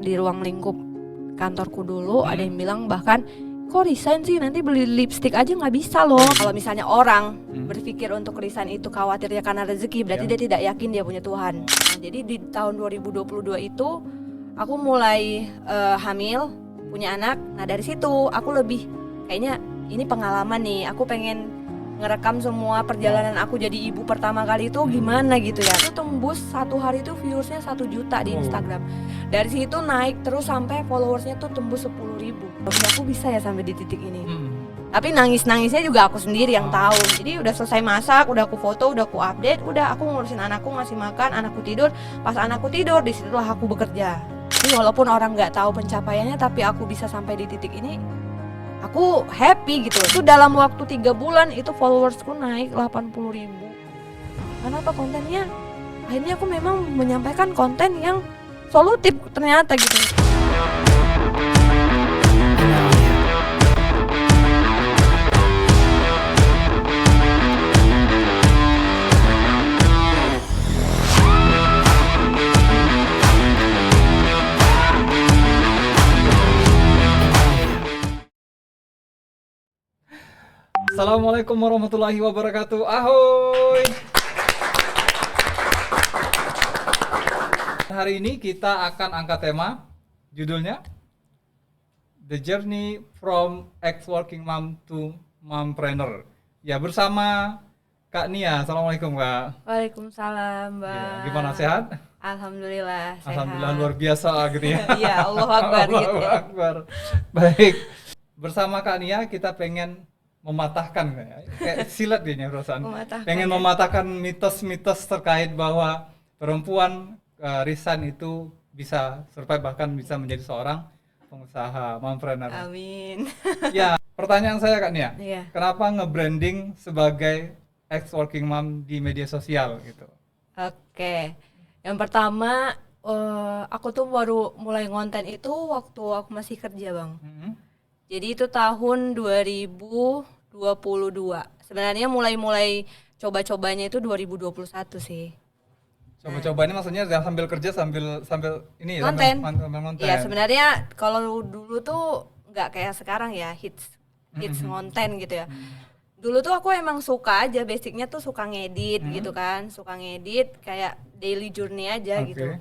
Di ruang lingkup kantorku dulu ada yang bilang bahkan kok resign sih, nanti beli lipstick aja nggak bisa loh. Kalau misalnya orang berpikir untuk resign itu khawatirnya karena rezeki, berarti dia tidak yakin dia punya Tuhan. Nah, jadi di tahun 2022 itu aku mulai hamil, punya anak. Nah dari situ aku lebih kayaknya ini pengalaman nih, aku pengen ngerekam semua perjalanan aku jadi ibu pertama kali itu gimana gitu ya. Itu tembus satu hari itu viewersnya 1 juta di Instagram. Dari situ naik terus sampai followersnya tuh tembus 10.000. Aku bisa ya sampai di titik ini. Tapi nangis-nangisnya juga aku sendiri yang tahu. Jadi udah selesai masak, udah aku foto, udah aku update, udah aku ngurusin anakku, ngasih makan, anakku tidur. Pas anakku tidur, disitulah aku bekerja. Jadi walaupun orang nggak tahu pencapaiannya, tapi aku bisa sampai di titik ini, aku happy gitu. Itu dalam waktu 3 bulan itu followersku naik 80.000. Karena apa, kontennya akhirnya aku memang menyampaikan konten yang solutif ternyata gitu. Assalamualaikum warahmatullahi wabarakatuh. Ahoy. Hari ini kita akan angkat tema, judulnya The Journey from Ex-Working Mom to Mompreneur. Ya, bersama Kak Nia. Assalamualaikum, Kak. Waalaikumsalam, Mbak. Ya, gimana, sehat? Alhamdulillah sehat. Alhamdulillah, luar biasa gitu ya. Iya, Allahu Akbar gitu Allahu ya. Akbar. Baik. Bersama Kak Nia kita pengen mematahkan kayak silat dia perasaan. Pengen mematahkan mitos-mitos terkait bahwa perempuan resign itu bisa survive, bahkan bisa menjadi seorang pengusaha mompreneur. Amin. Ya, pertanyaan saya Kak Nia. Iya. Kenapa nge-branding sebagai ex-working mom di media sosial gitu? Oke. Yang pertama, aku tuh baru mulai ngonten itu waktu aku masih kerja, Bang. Jadi itu tahun 2022. Sebenarnya mulai coba-cobanya itu 2021 sih. Coba-coba ini maksudnya sambil kerja sambil ini ya, Konten. sambil ngonten. Iya, sebenarnya kalau dulu tuh nggak kayak sekarang ya, hits ngonten gitu ya. Dulu tuh aku emang suka aja, basicnya tuh suka ngedit gitu kan, suka ngedit kayak daily journey aja gitu.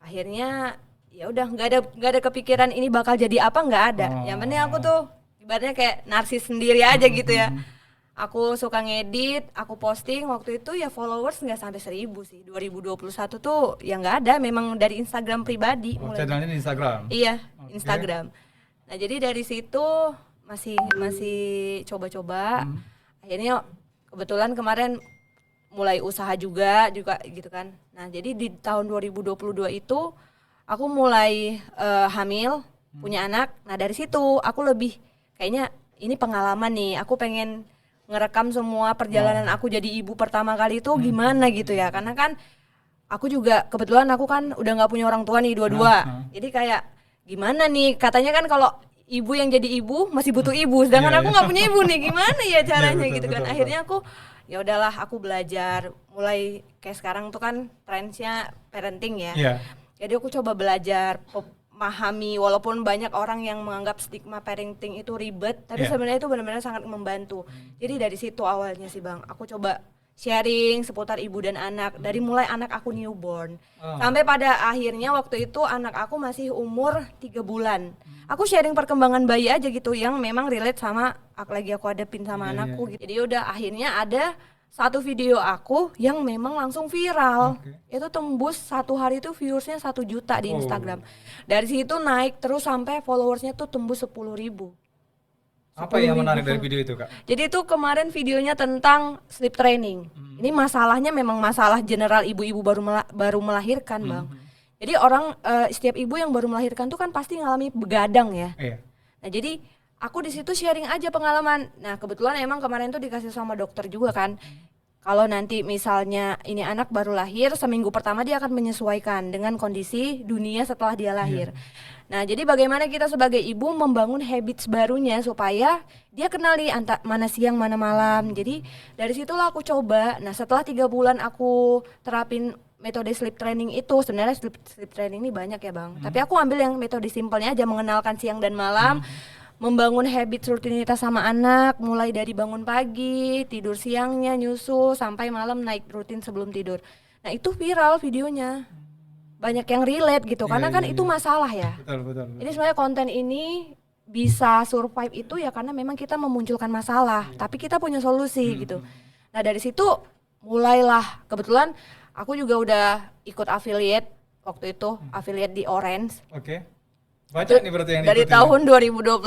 Akhirnya ya udah nggak ada kepikiran ini bakal jadi apa, nggak ada. Yang penting aku tuh ibaratnya kayak narsis sendiri aja gitu ya. Aku suka ngedit, aku posting waktu itu ya followers nggak sampai 1.000 sih. 2021 tuh ya nggak ada, memang dari Instagram pribadi. Channelnya di Instagram? Iya, Instagram. Nah jadi dari situ masih coba-coba. Akhirnya kebetulan kemarin mulai usaha juga gitu kan. Nah jadi di tahun 2022 itu aku mulai hamil, punya anak. Nah dari situ aku lebih kayaknya ini pengalaman nih, aku pengen ngerekam semua perjalanan aku jadi ibu pertama kali itu gimana gitu ya. Karena kan aku juga kebetulan aku kan udah nggak punya orang tua nih dua-dua. Jadi kayak gimana nih, katanya kan kalau ibu yang jadi ibu masih butuh ibu, sedangkan aku nggak punya ibu nih, gimana ya caranya gitu kan. Akhirnya aku ya udahlah, aku belajar mulai kayak sekarang tuh kan trendsnya parenting ya. Jadi aku coba belajar memahami, walaupun banyak orang yang menganggap stigma parenting itu ribet, tapi sebenarnya itu benar-benar sangat membantu. Jadi dari situ awalnya sih Bang, aku coba sharing seputar ibu dan anak, dari mulai anak aku newborn sampai pada akhirnya waktu itu anak aku masih umur 3 bulan. Aku sharing perkembangan bayi aja gitu yang memang relate sama lagi aku hadapin sama anakku gitu. Jadi udah akhirnya ada satu video aku yang memang langsung viral. Itu tembus satu hari itu viewersnya 1 juta di Instagram. Dari situ naik terus sampai followersnya tuh tembus 10.000. Apa yang menarik dari video itu, Kak? Jadi itu kemarin videonya tentang sleep training. Ini masalahnya memang masalah general ibu-ibu baru melahirkan, Bang. Jadi orang setiap ibu yang baru melahirkan tuh kan pasti ngalami begadang ya. Nah, jadi aku di situ sharing aja pengalaman. Nah, kebetulan emang kemarin tuh dikasih sama dokter juga kan. Kalau nanti misalnya ini anak baru lahir, seminggu pertama dia akan menyesuaikan dengan kondisi dunia setelah dia lahir. Nah, jadi bagaimana kita sebagai ibu membangun habits barunya supaya dia kenal nih mana siang mana malam. Jadi dari situlah aku coba. Nah, setelah 3 bulan aku terapin metode sleep training itu. Sebenarnya sleep training ini banyak ya Bang. Tapi aku ambil yang metode simpelnya aja, mengenalkan siang dan malam, membangun habit rutinitas sama anak, mulai dari bangun pagi, tidur siangnya, nyusu, sampai malam naik rutin sebelum tidur. Nah itu viral videonya, banyak yang relate gitu, karena kan itu masalah ya. Betul. Ini sebenarnya konten ini bisa survive itu ya karena memang kita memunculkan masalah, tapi kita punya solusi gitu. Nah dari situ mulailah, kebetulan aku juga udah ikut affiliate waktu itu, affiliate di Orange. Oke. Banyak nih berarti yang dari tahun 2021.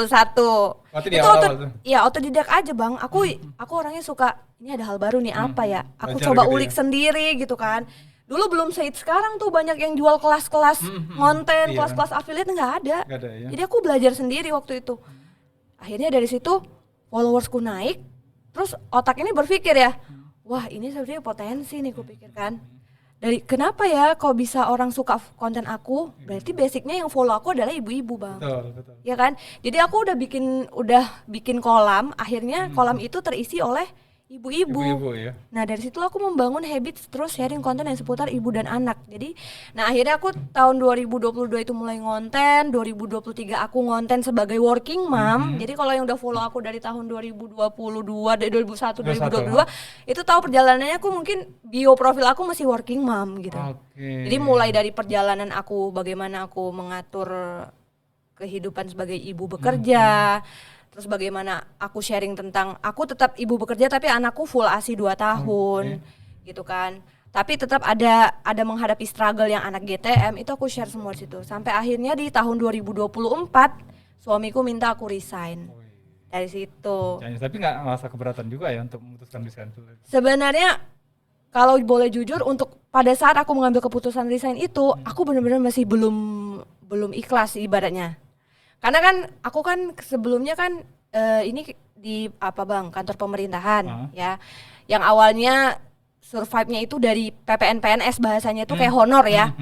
Waktu di awal tuh. Iya, otodidak aja Bang. Aku orangnya suka ini ada hal baru nih apa ya? Aku Belajar coba gitu ulik sendiri gitu kan. Dulu belum sehits sekarang tuh banyak yang jual kelas-kelas konten, kelas-kelas affiliate nggak ada. Ya. Jadi aku belajar sendiri waktu itu. Akhirnya dari situ followersku naik. Terus otak ini berpikir ya, wah ini sebenarnya potensi nih kupikirkan. Dari kenapa ya kok bisa orang suka konten aku? Berarti basicnya yang follow aku adalah ibu-ibu Bang. Betul. Ya kan? Jadi aku udah bikin kolam, akhirnya kolam itu terisi oleh ibu-ibu ya. Nah dari situ aku membangun habit terus sharing konten yang seputar ibu dan anak. Jadi nah akhirnya aku tahun 2022 itu mulai ngonten, 2023 aku ngonten sebagai working mom. Jadi kalau yang udah follow aku dari tahun 2021 2022 itu tahu perjalanannya, aku mungkin bio profil aku masih working mom gitu. Jadi mulai dari perjalanan aku, bagaimana aku mengatur kehidupan sebagai ibu bekerja, terus bagaimana aku sharing tentang aku tetap ibu bekerja tapi anakku full ASI 2 tahun gitu kan. Tapi tetap ada menghadapi struggle yang anak GTM, itu aku share semua di situ. Sampai akhirnya di tahun 2024 suamiku minta aku resign. Dari situ. Tapi nggak merasa keberatan juga ya untuk memutuskan resign? Sebenarnya kalau boleh jujur, untuk pada saat aku mengambil keputusan resign itu, aku benar-benar masih belum ikhlas ibaratnya. Karena kan aku kan sebelumnya kan ini di kantor pemerintahan ya, yang awalnya survive-nya itu dari PPN PNS, bahasanya itu kayak honor ya.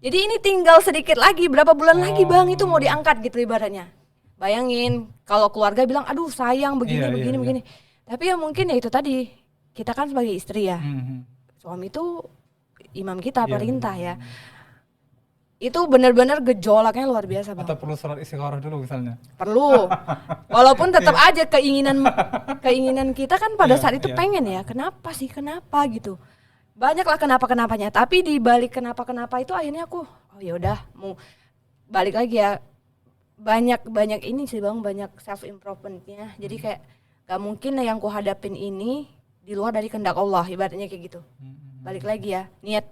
Jadi ini tinggal sedikit lagi, berapa bulan lagi Bang itu mau diangkat gitu ibaratnya. Bayangin kalau keluarga bilang aduh sayang begini. Tapi ya mungkin ya itu tadi, kita kan sebagai istri ya, suami itu imam kita, perintah ya. Itu benar-benar gejolaknya luar biasa Bang. Atau perlu sholat istikharah dulu misalnya? Perlu. Walaupun tetap aja keinginan kita kan pada saat itu pengen ya, kenapa gitu. Banyaklah kenapa-kenapanya, tapi di balik kenapa-kenapa itu akhirnya aku ya udah mau balik lagi ya. Banyak ini sih Bang, banyak self improvementnya. Jadi kayak gak mungkin yang ku hadapin ini di luar dari kehendak Allah, ibaratnya kayak gitu. Balik lagi ya, niat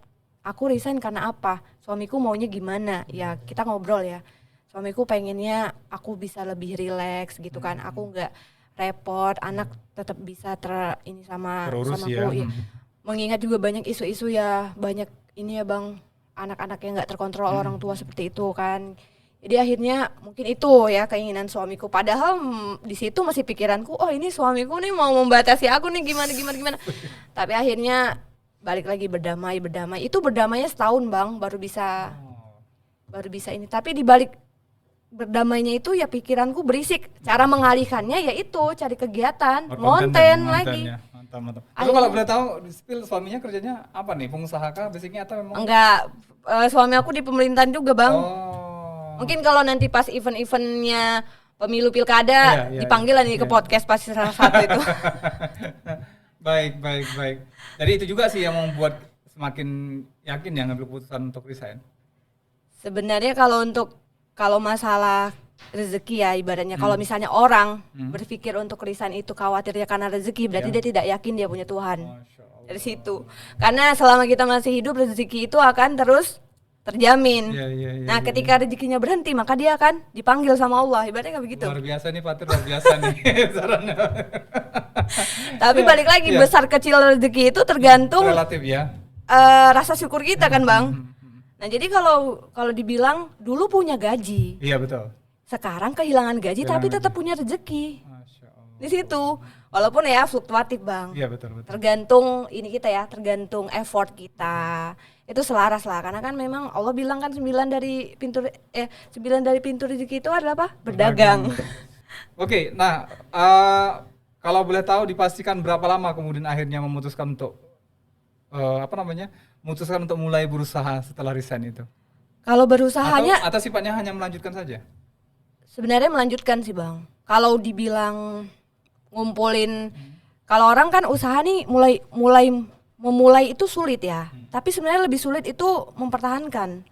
aku resign karena apa? Suamiku maunya gimana? Ya kita ngobrol ya. Suamiku pengennya aku bisa lebih rileks gitu kan. Aku nggak repot, anak tetap bisa ini sama aku. Ya. Mengingat juga banyak isu-isu ya, banyak ini ya Bang, anak-anak yang nggak terkontrol orang tua seperti itu kan. Jadi akhirnya mungkin itu ya keinginan suamiku. Padahal di situ masih pikiranku, oh ini suamiku nih mau membatasi aku nih gimana. Tapi akhirnya balik lagi berdamai. Itu berdamainya setahun Bang, baru bisa ini. Tapi di balik berdamainya itu ya pikiranku berisik. Cara mengalihkannya yaitu cari kegiatan, konten lagi. Mantap. Lalu kalau boleh tahu, spill suaminya kerjanya apa nih? Pengusaha kah basicnya atau memang? Enggak, suami aku di pemerintahan juga Bang. Mungkin kalau nanti pas event-eventnya pemilu pilkada dipanggil nih ke podcast pasti salah satu itu. Baik. Jadi itu juga sih yang membuat semakin yakin ya ngambil keputusan untuk resign. Sebenarnya kalau masalah rezeki ya ibaratnya, kalau misalnya orang berpikir untuk resign itu khawatirnya karena rezeki, berarti dia tidak yakin dia punya Tuhan. Dari situ. Karena selama kita masih hidup, rezeki itu akan terus terjamin. Nah, ketika rezekinya berhenti, maka dia akan dipanggil sama Allah. Ibaratnya kayak begitu. Luar biasa nih Fatir, luar biasa nih sarannya. Tapi balik lagi, besar kecil rezeki itu tergantung relatif ya. Rasa syukur kita kan Bang. Nah, jadi kalau dibilang dulu punya gaji. Iya, betul. Sekarang kehilangan gaji tapi tetap punya rezeki. Di situ. Walaupun ya fluktuatif Bang. Iya, betul. Tergantung ini kita ya, tergantung effort kita. Itu selaras lah, karena kan memang Allah bilang kan 9 dari pintu rezeki itu adalah apa? Berdagang. Oke, nah kalau boleh tahu dipastikan berapa lama kemudian akhirnya memutuskan untuk memutuskan untuk mulai berusaha setelah resign itu? Kalau berusahanya Atau sifatnya hanya melanjutkan saja? sebenarnya melanjutkan sih Bang. Kalau dibilang ngumpulin, kalau orang kan usaha nih memulai itu sulit ya. Tapi sebenarnya lebih sulit itu mempertahankan.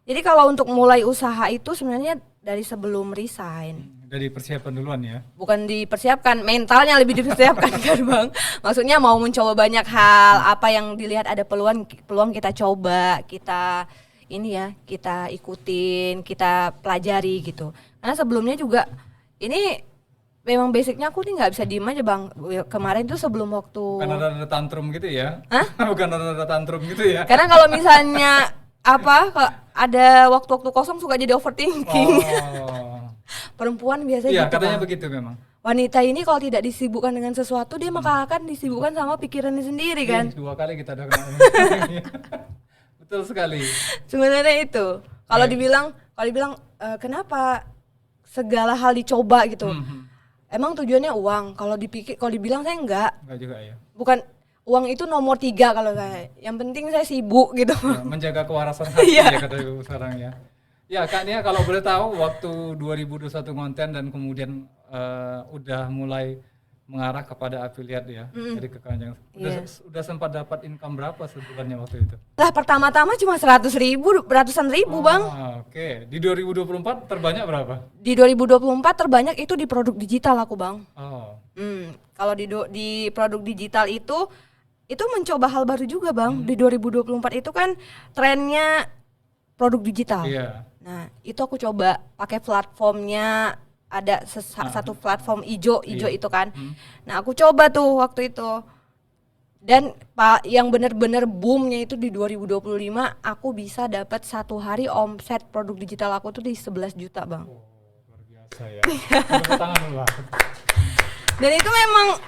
Jadi kalau untuk mulai usaha itu sebenarnya dari sebelum resign. Dari persiapan duluan ya? Bukan dipersiapkan, mentalnya lebih dipersiapkan kan Bang. Maksudnya mau mencoba banyak hal, apa yang dilihat ada peluang kita coba, kita ikutin, kita pelajari gitu. Karena sebelumnya juga ini memang basicnya aku nih nggak bisa diem aja Bang. Kemarin tuh sebelum waktu. Bukan ada tantrum gitu ya? Hah? Bukan ada tantrum gitu ya? Karena kalau misalnya kalau ada waktu-waktu kosong suka jadi overthinking. Oh. Perempuan biasanya Iya, gitu katanya Bang. begitu memang. Wanita ini kalau tidak disibukkan dengan sesuatu dia maka akan disibukkan sama pikirannya sendiri kan. 2 kali kita udah kena. Betul sekali. Sebenarnya itu. Kalau dibilang kenapa segala hal dicoba gitu. Emang tujuannya uang. Kalau dibilang saya enggak juga ya. Bukan uang itu nomor 3 kalau saya. Yang penting saya sibuk gitu. Ya, menjaga kewarasan hati ya kata ibu sekarang ya. Ya Kak Nia, kalau boleh tahu waktu 2021 ngonten dan kemudian udah mulai mengarah kepada afiliat ya dari kekeranjang. Udah sempat dapat income berapa sebulannya waktu itu? Lah pertama-tama cuma 100.000, ratusan ribu Bang. Oke. Di 2024 terbanyak berapa? Di 2024 terbanyak itu di produk digital aku Bang. Oh. Kalau di produk digital itu mencoba hal baru juga Bang. Di 2024 itu kan trennya produk digital. Iya. Nah itu aku coba pakai platformnya, ada satu platform ijo itu kan. Nah aku coba tuh waktu itu. Dan yang benar-benar boomnya itu di 2025 aku bisa dapat satu hari omset produk digital aku tuh di 11 juta Bang. Oh, luar biasa ya. Tepuk tangan dulu lah. Dan itu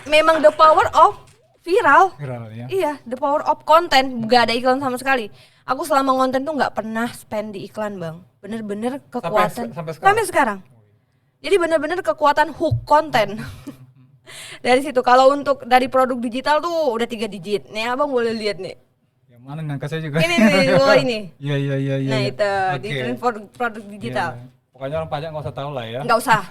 memang the power of viral ya. Iya, the power of content. Gak ada iklan sama sekali. Aku selama konten tuh nggak pernah spend di iklan Bang. Bener-bener kekuatan sampai sekarang. Jadi bener-bener kekuatan hook konten. Dari situ. Kalau untuk dari produk digital tuh udah 3 digit. Nih abang boleh lihat nih. Yang mana ngangkat saya juga. Ini nih, ini. Iya. Nah itu di trend produk digital. Ya. Pokoknya orang pajak nggak usah tahu lah ya. Nggak usah.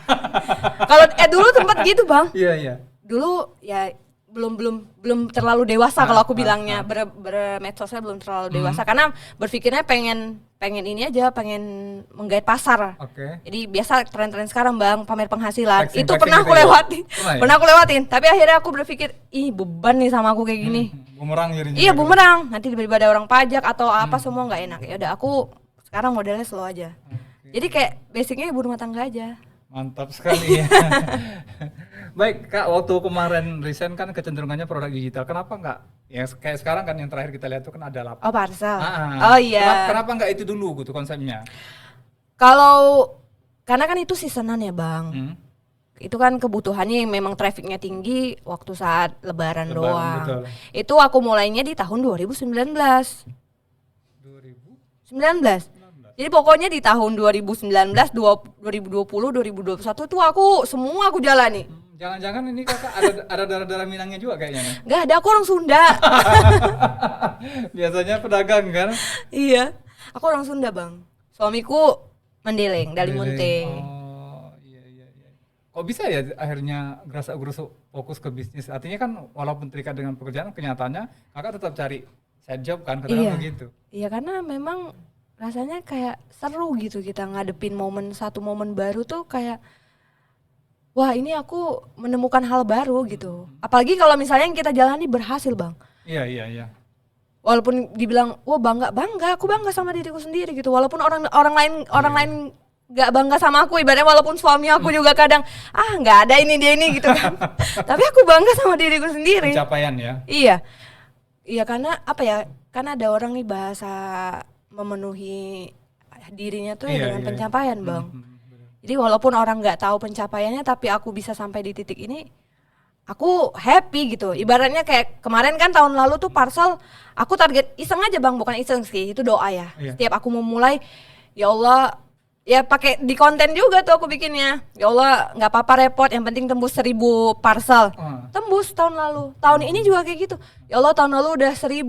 Kalau dulu tempat gitu Bang. Iya. Dulu ya belum terlalu dewasa kalau aku bilangnya bermedsosnya belum terlalu dewasa karena berpikirnya pengen ini aja, pengen menggait pasar. Jadi biasa tren-tren sekarang Bang, pamer penghasilan. Itu pernah aku lewatin. Pernah aku lewatin, tapi akhirnya aku berpikir, ih beban nih sama aku kayak gini. Bumerang jadinya. Iya, bumerang. Nanti tiba-tiba ada orang pajak atau apa semua nggak enak. Ya udah aku sekarang modelnya slow aja. Jadi kayak basicnya ibu rumah tangga aja. Mantap sekali ya. Baik Kak, waktu kemarin resign kan kecenderungannya produk digital. Kenapa enggak? Ya kayak sekarang kan yang terakhir kita lihat tuh kan ada Oh parcel. Oh iya. Kenapa enggak itu dulu gitu konsepnya? Karena kan itu seasonan ya Bang. Itu kan kebutuhannya yang memang trafficnya tinggi waktu saat lebaran doang. Betul. Itu aku mulainya di tahun 2019. 2019. Jadi pokoknya di tahun 2019, 2020, 2021 tuh aku jalani. Jangan-jangan ini kakak ada darah-darah Minangnya juga kayaknya. Gak ada, aku orang Sunda. Biasanya pedagang kan? Iya, aku orang Sunda Bang. Suamiku Mendeleng, dari Munting. Oh iya. Kok bisa ya akhirnya gerasa-gerusuk fokus ke bisnis? Artinya kan walaupun terikat dengan pekerjaan, kenyataannya kakak tetap cari side job kan, katakan begitu. Iya, karena memang rasanya kayak seru gitu kita ngadepin satu momen baru tuh kayak wah ini aku menemukan hal baru gitu. Apalagi kalau misalnya yang kita jalani berhasil Bang. Iya. Walaupun dibilang wah bangga, aku bangga sama diriku sendiri gitu. Walaupun orang lain nggak bangga sama aku, ibaratnya walaupun suami aku juga kadang nggak ada ini dia ini gitu kan. Tapi aku bangga sama diriku sendiri. Pencapaian ya. Iya karena apa ya? Karena ada orang nih bahasa memenuhi dirinya tuh dengan pencapaian Bang. Jadi walaupun orang nggak tahu pencapaiannya, tapi aku bisa sampai di titik ini, aku happy gitu. Ibaratnya kayak kemarin kan tahun lalu tuh parcel, aku target iseng aja Bang, bukan iseng sih, itu doa ya. Setiap aku mau mulai, ya Allah ya pakai di konten juga tuh aku bikinnya. Ya Allah, nggak apa-apa repot, yang penting tembus 1000 parcel. Tembus tahun lalu. Tahun ini juga kayak gitu. Ya Allah, tahun lalu udah 1000,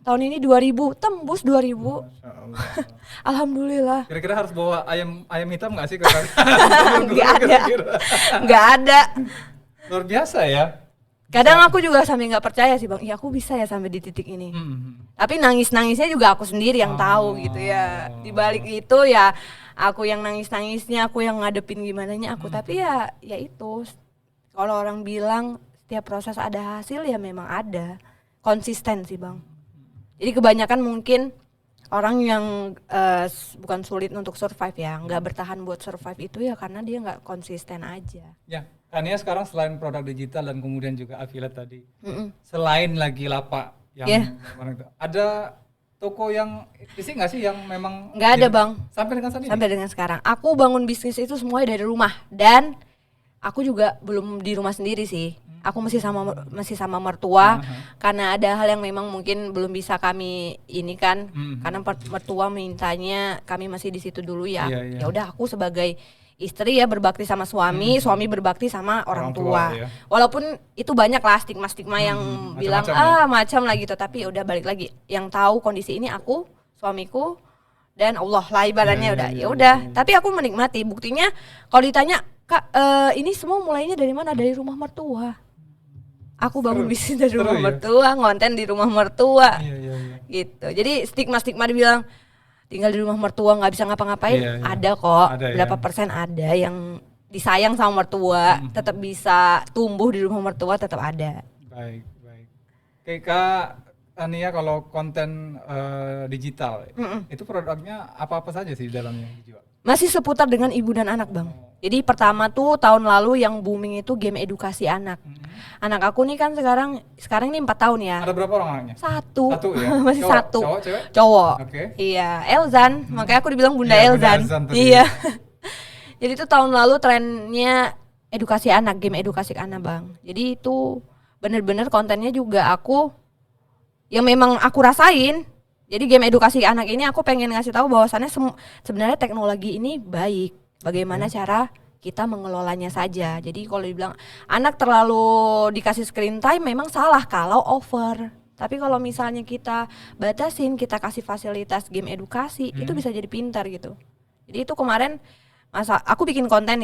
tahun ini 2000, tembus 2000. Alhamdulillah. Kira-kira harus bawa ayam hitam nggak sih? Nggak ada. Luar biasa ya. Kadang aku juga sampai nggak percaya sih Bang, ya aku bisa ya sampai di titik ini. Tapi nangis-nangisnya juga aku sendiri yang tahu gitu ya. Di balik itu ya aku yang nangis-nangisnya, aku yang ngadepin gimananya aku. Tapi ya itu, kalau orang bilang setiap proses ada hasil, ya memang ada. Konsisten sih Bang. Jadi kebanyakan mungkin orang yang bukan sulit untuk survive ya, nggak bertahan buat survive itu ya karena dia nggak konsisten aja. Ya. Kania sekarang selain produk digital dan kemudian juga affiliate tadi, selain lagi lapak yang ada toko yang fisik nggak sih yang memang? Nggak ada Bang. Sampai dengan saat ini? Sampai dengan sekarang. Aku bangun bisnis itu semuanya dari rumah, dan aku juga belum di rumah sendiri sih. Aku masih sama mertua, karena ada hal yang memang mungkin belum bisa kami ini kan, karena mertua mintanya kami masih di situ dulu ya. Ya udah, aku sebagai istri ya berbakti sama suami, suami berbakti sama orang tua. Ya. Walaupun itu banyak lah stigma-stigma yang bilang macam lah gitu, tapi udah balik lagi. Yang tahu kondisi ini aku, suamiku, dan Allah lah ibaratnya udah. Tapi aku menikmati. Buktinya kalau ditanya, Kak, ini semua mulainya dari mana? Dari rumah mertua. Aku bangun bisnis dari rumah mertua, ngonten di rumah mertua. Gitu. Jadi stigma-stigma dibilang tinggal di rumah mertua nggak bisa ngapa-ngapain, ada kok, berapa persen ada yang disayang sama mertua, tetap bisa tumbuh di rumah mertua, tetap ada. Baik. Oke Kak Ania, kalau konten digital itu produknya apa-apa saja sih dalamnya dijual? Masih seputar dengan ibu dan anak Bang. Jadi pertama tuh tahun lalu yang booming itu game edukasi anak. Anak aku nih kan sekarang ini 4 tahun ya. Ada berapa orang anaknya? Satu ya? Masih cowok, satu. Cowok, cewek? Cowok. Okay. Iya, Elzan. Makanya aku dibilang Bunda Elzan. Iya. Jadi itu tahun lalu trennya edukasi anak, game edukasi anak Bang. Jadi itu bener-bener kontennya juga aku yang memang aku rasain. Jadi game edukasi anak ini aku pengen ngasih tahu bahwasannya sebenarnya teknologi ini baik. Bagaimana cara kita mengelolanya saja. Jadi kalau dibilang anak terlalu dikasih screen time memang salah kalau over. Tapi kalau misalnya kita batasin, kita kasih fasilitas game edukasi, itu bisa jadi pintar gitu. Jadi itu kemarin aku bikin konten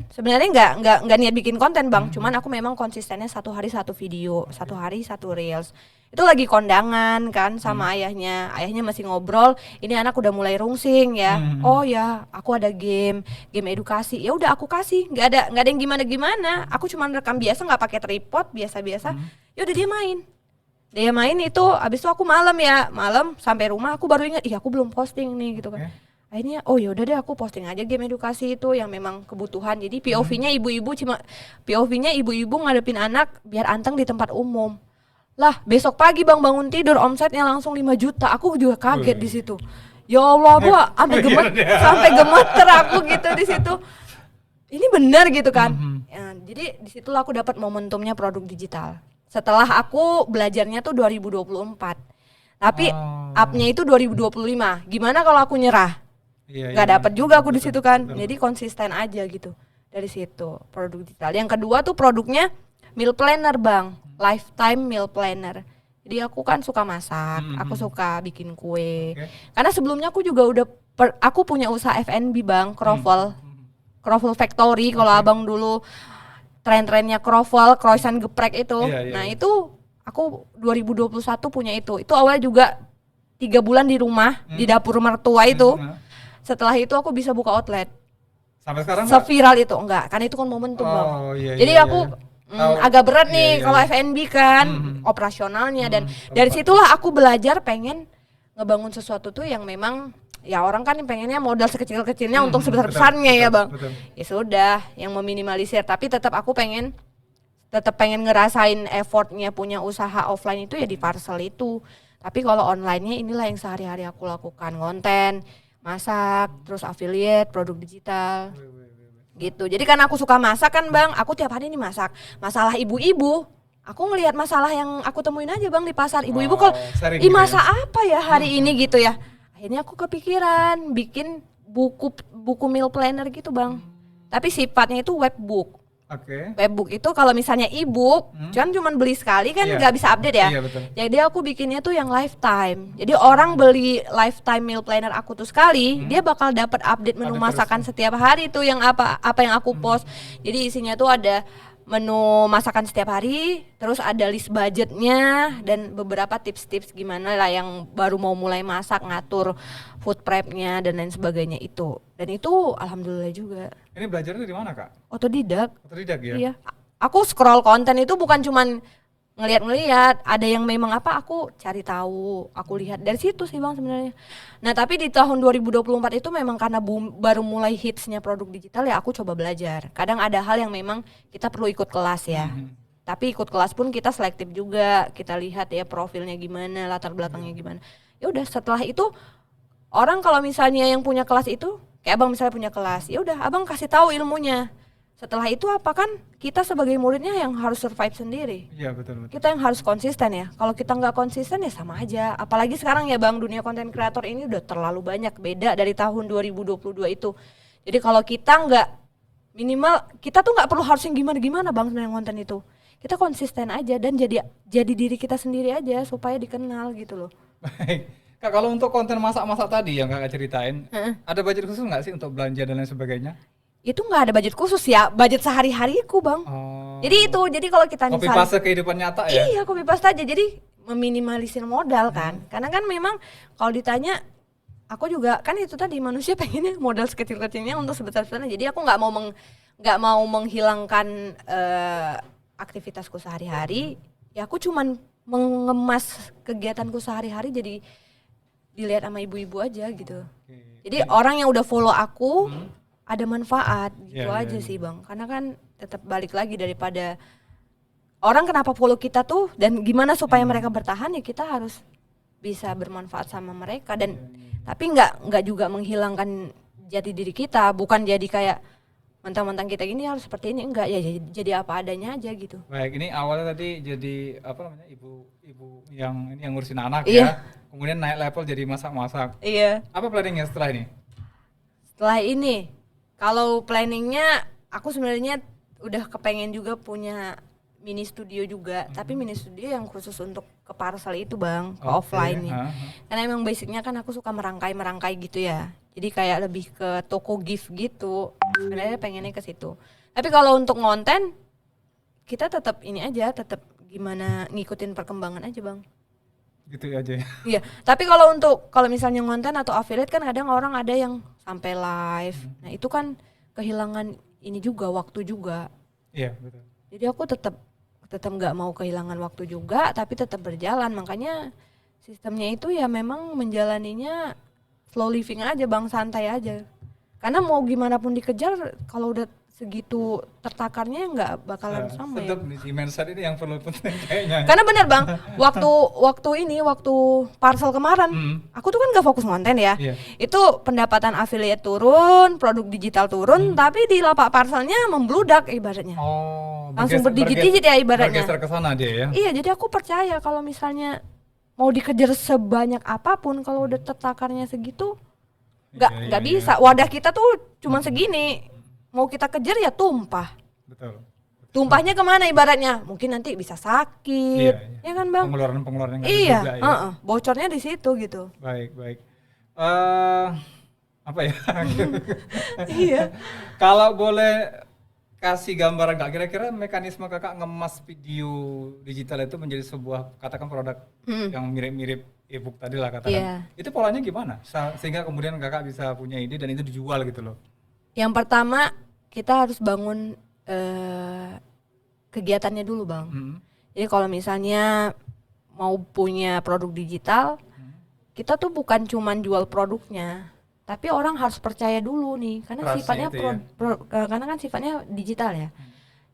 sebenarnya nggak niat bikin konten Bang, cuman aku memang konsistennya 1 hari 1 video, 1 hari 1 reels. Itu lagi kondangan kan sama ayahnya masih ngobrol, ini anak udah mulai rungsing ya. Oh ya, aku ada game edukasi, ya udah aku kasih, nggak ada yang gimana, aku cuma rekam biasa, nggak pakai tripod, biasa. Ya udah dia main itu, abis itu aku malam sampai rumah aku baru ingat, aku belum posting nih gitu kan. Akhirnya oh yaudah deh aku posting aja game edukasi itu yang memang kebutuhan. Jadi POV-nya ibu-ibu ngadepin anak biar anteng di tempat umum. Lah besok pagi Bang bangun tidur omsetnya langsung 5 juta. Aku juga kaget di situ. Ya Allah, Bu, sampai gemeter aku gitu di situ. Ini benar gitu kan. Ya, jadi disitulah aku dapat momentumnya produk digital. Setelah aku belajarnya tuh 2024. Tapi up-nya itu 2025. Gimana kalau aku nyerah? Nggak dapat juga aku di situ kan. Jadi konsisten aja gitu dari situ produk digital. Yang kedua tuh produknya meal planner Bang, lifetime meal planner. Jadi aku kan suka masak, aku suka bikin kue. Karena sebelumnya aku juga aku punya usaha F&B Bang, Croffle Factory. Kalau abang dulu tren-trennya croffle, croissant geprek itu. Nah itu aku 2021 punya itu. Itu awalnya juga 3 bulan di rumah di dapur mertua itu. Setelah itu aku bisa buka outlet. Sampai sekarang seviral itu enggak, karena itu kan momentum Bang. Jadi aku agak berat nih kalau F&B kan operasionalnya, dan dari situlah aku belajar pengen ngebangun sesuatu tuh yang memang ya orang kan pengennya modal sekecil-kecilnya untung sebesar-besarnya ya Bang. Ya sudah, yang meminimalisir, tapi tetap aku pengen ngerasain effortnya punya usaha offline itu ya di parcel itu. Tapi kalau online-nya inilah yang sehari-hari aku lakukan, konten, masak, terus affiliate, produk digital gitu. Jadi kan aku suka masak kan Bang, aku tiap hari nih masak. Masalah ibu-ibu, aku ngelihat masalah yang aku temuin aja Bang di pasar. Ibu-ibu kalau masak apa ya hari ini gitu ya. Akhirnya aku kepikiran bikin buku meal planner gitu bang, tapi sifatnya itu webbook. Oke. Webbook itu kalau misalnya e-book, cuman beli sekali kan nggak bisa update ya. Iya, betul. Jadi aku bikinnya tuh yang lifetime. Jadi orang beli lifetime meal planner aku tuh sekali, dia bakal dapat update menu masakan setiap hari tuh yang apa yang aku post. Jadi isinya tuh ada menu masakan setiap hari, terus ada list budgetnya dan beberapa tips-tips gimana lah yang baru mau mulai masak, ngatur food prepnya dan lain sebagainya itu. Dan itu alhamdulillah juga. Ini belajarnya dari mana Kak? Otodidak Ya? Iya. Aku scroll konten itu bukan cuman ngeliat, ada yang memang aku cari tahu, aku lihat dari situ sih bang sebenarnya. Nah tapi di tahun 2024 itu memang karena baru mulai hitsnya produk digital ya aku coba belajar. Kadang ada hal yang memang kita perlu ikut kelas ya. Tapi ikut kelas pun kita selektif juga, kita lihat ya profilnya gimana, latar belakangnya gimana. Ya udah setelah itu orang kalau misalnya yang punya kelas itu, kayak abang misalnya punya kelas, ya udah abang kasih tahu ilmunya. Setelah itu apa kan kita sebagai muridnya yang harus survive sendiri. Iya betul. Kita yang harus konsisten ya. Kalau kita nggak konsisten ya sama aja. Apalagi sekarang ya bang, dunia konten kreator ini udah terlalu banyak, beda dari tahun 2022 itu. Jadi kalau kita nggak minimal, kita tuh nggak perlu harus yang gimana-gimana bang sebenarnya konten itu. Kita konsisten aja dan jadi diri kita sendiri aja supaya dikenal gitu loh. Baik. Kak, kalau untuk konten masak-masak tadi yang Kakak ceritain, ada budget khusus nggak sih untuk belanja dan lain sebagainya? Itu nggak ada budget khusus ya, budget sehari-hariku bang. Jadi kalau kita copy paste kehidupan nyata ya? Iya, copy paste aja, jadi meminimalisir modal kan. Karena kan memang kalau ditanya, aku juga kan itu tadi manusia pengennya modal sekecil-kecilnya untuk sebesar-besarnya. Jadi aku nggak mau menghilangkan aktivitasku sehari-hari. Ya aku cuman mengemas kegiatanku sehari-hari jadi dilihat sama ibu-ibu aja gitu. Jadi orang yang udah follow aku ada manfaat gitu aja sih bang, karena kan tetap balik lagi daripada orang kenapa follow kita tuh dan gimana supaya mereka bertahan ya kita harus bisa bermanfaat sama mereka dan tapi nggak juga menghilangkan jati diri kita, bukan jadi kayak mentang-mentang kita gini harus seperti ini, enggak ya jadi apa adanya aja gitu. Baik, ini awalnya tadi jadi apa namanya ibu yang ngurusin anak ya, kemudian naik level jadi masak-masak. Iya. Apa planningnya setelah ini? Setelah ini kalau planningnya aku sebenarnya udah kepengen juga punya mini studio juga, tapi mini studio yang khusus untuk ke parcel itu bang, ke offline nih. Karena emang basicnya kan aku suka merangkai gitu ya. Jadi kayak lebih ke toko gift gitu. Sebenarnya pengennya ke situ. Tapi kalau untuk konten kita tetap ini aja, tetap gimana ngikutin perkembangan aja bang. Gitu aja ya. Iya, tapi kalau misalnya konten atau affiliate kan kadang orang ada yang sampai live. Nah, itu kan kehilangan ini juga, waktu juga. Iya, betul. Jadi aku tetap nggak mau kehilangan waktu juga, tapi tetap berjalan. Makanya sistemnya itu ya memang menjalaninya slow living aja bang, santai aja. Karena mau gimana pun dikejar, kalau udah segitu tertakarnya nggak bakalan sama ya. Tetap di mindset ini yang perlu penting kayaknya. Karena bener bang, waktu parcel kemarin, aku tuh kan nggak fokus konten ya. Itu pendapatan affiliate turun, produk digital turun, tapi di lapak parcelnya membludak ibaratnya. Langsung berdigit-digit ya ibaratnya. Bergeser ke sana dia ya. Iya, jadi aku percaya kalau misalnya mau dikejar sebanyak apapun, kalau udah tertakarnya segitu, nggak bisa. Wadah kita tuh cuma segini. Mau kita kejar ya tumpah. Betul. Tumpahnya kemana ibaratnya? Mungkin nanti bisa sakit, ya kan bang? Pengeluaran iya, juga ya. Bocornya di situ gitu. Baik. Apa ya? Iya. Kalau boleh kasih gambaran Kak, kira-kira mekanisme Kakak ngemas video digital itu menjadi sebuah katakan produk yang mirip-mirip e-book tadi lah katakan. Itu polanya gimana? Sehingga kemudian Kakak bisa punya ide dan itu dijual gitu loh. Yang pertama kita harus bangun kegiatannya dulu bang. Jadi kalau misalnya mau punya produk digital, kita tuh bukan cuman jual produknya, tapi orang harus percaya dulu nih, karena sifatnya karena kan sifatnya digital ya.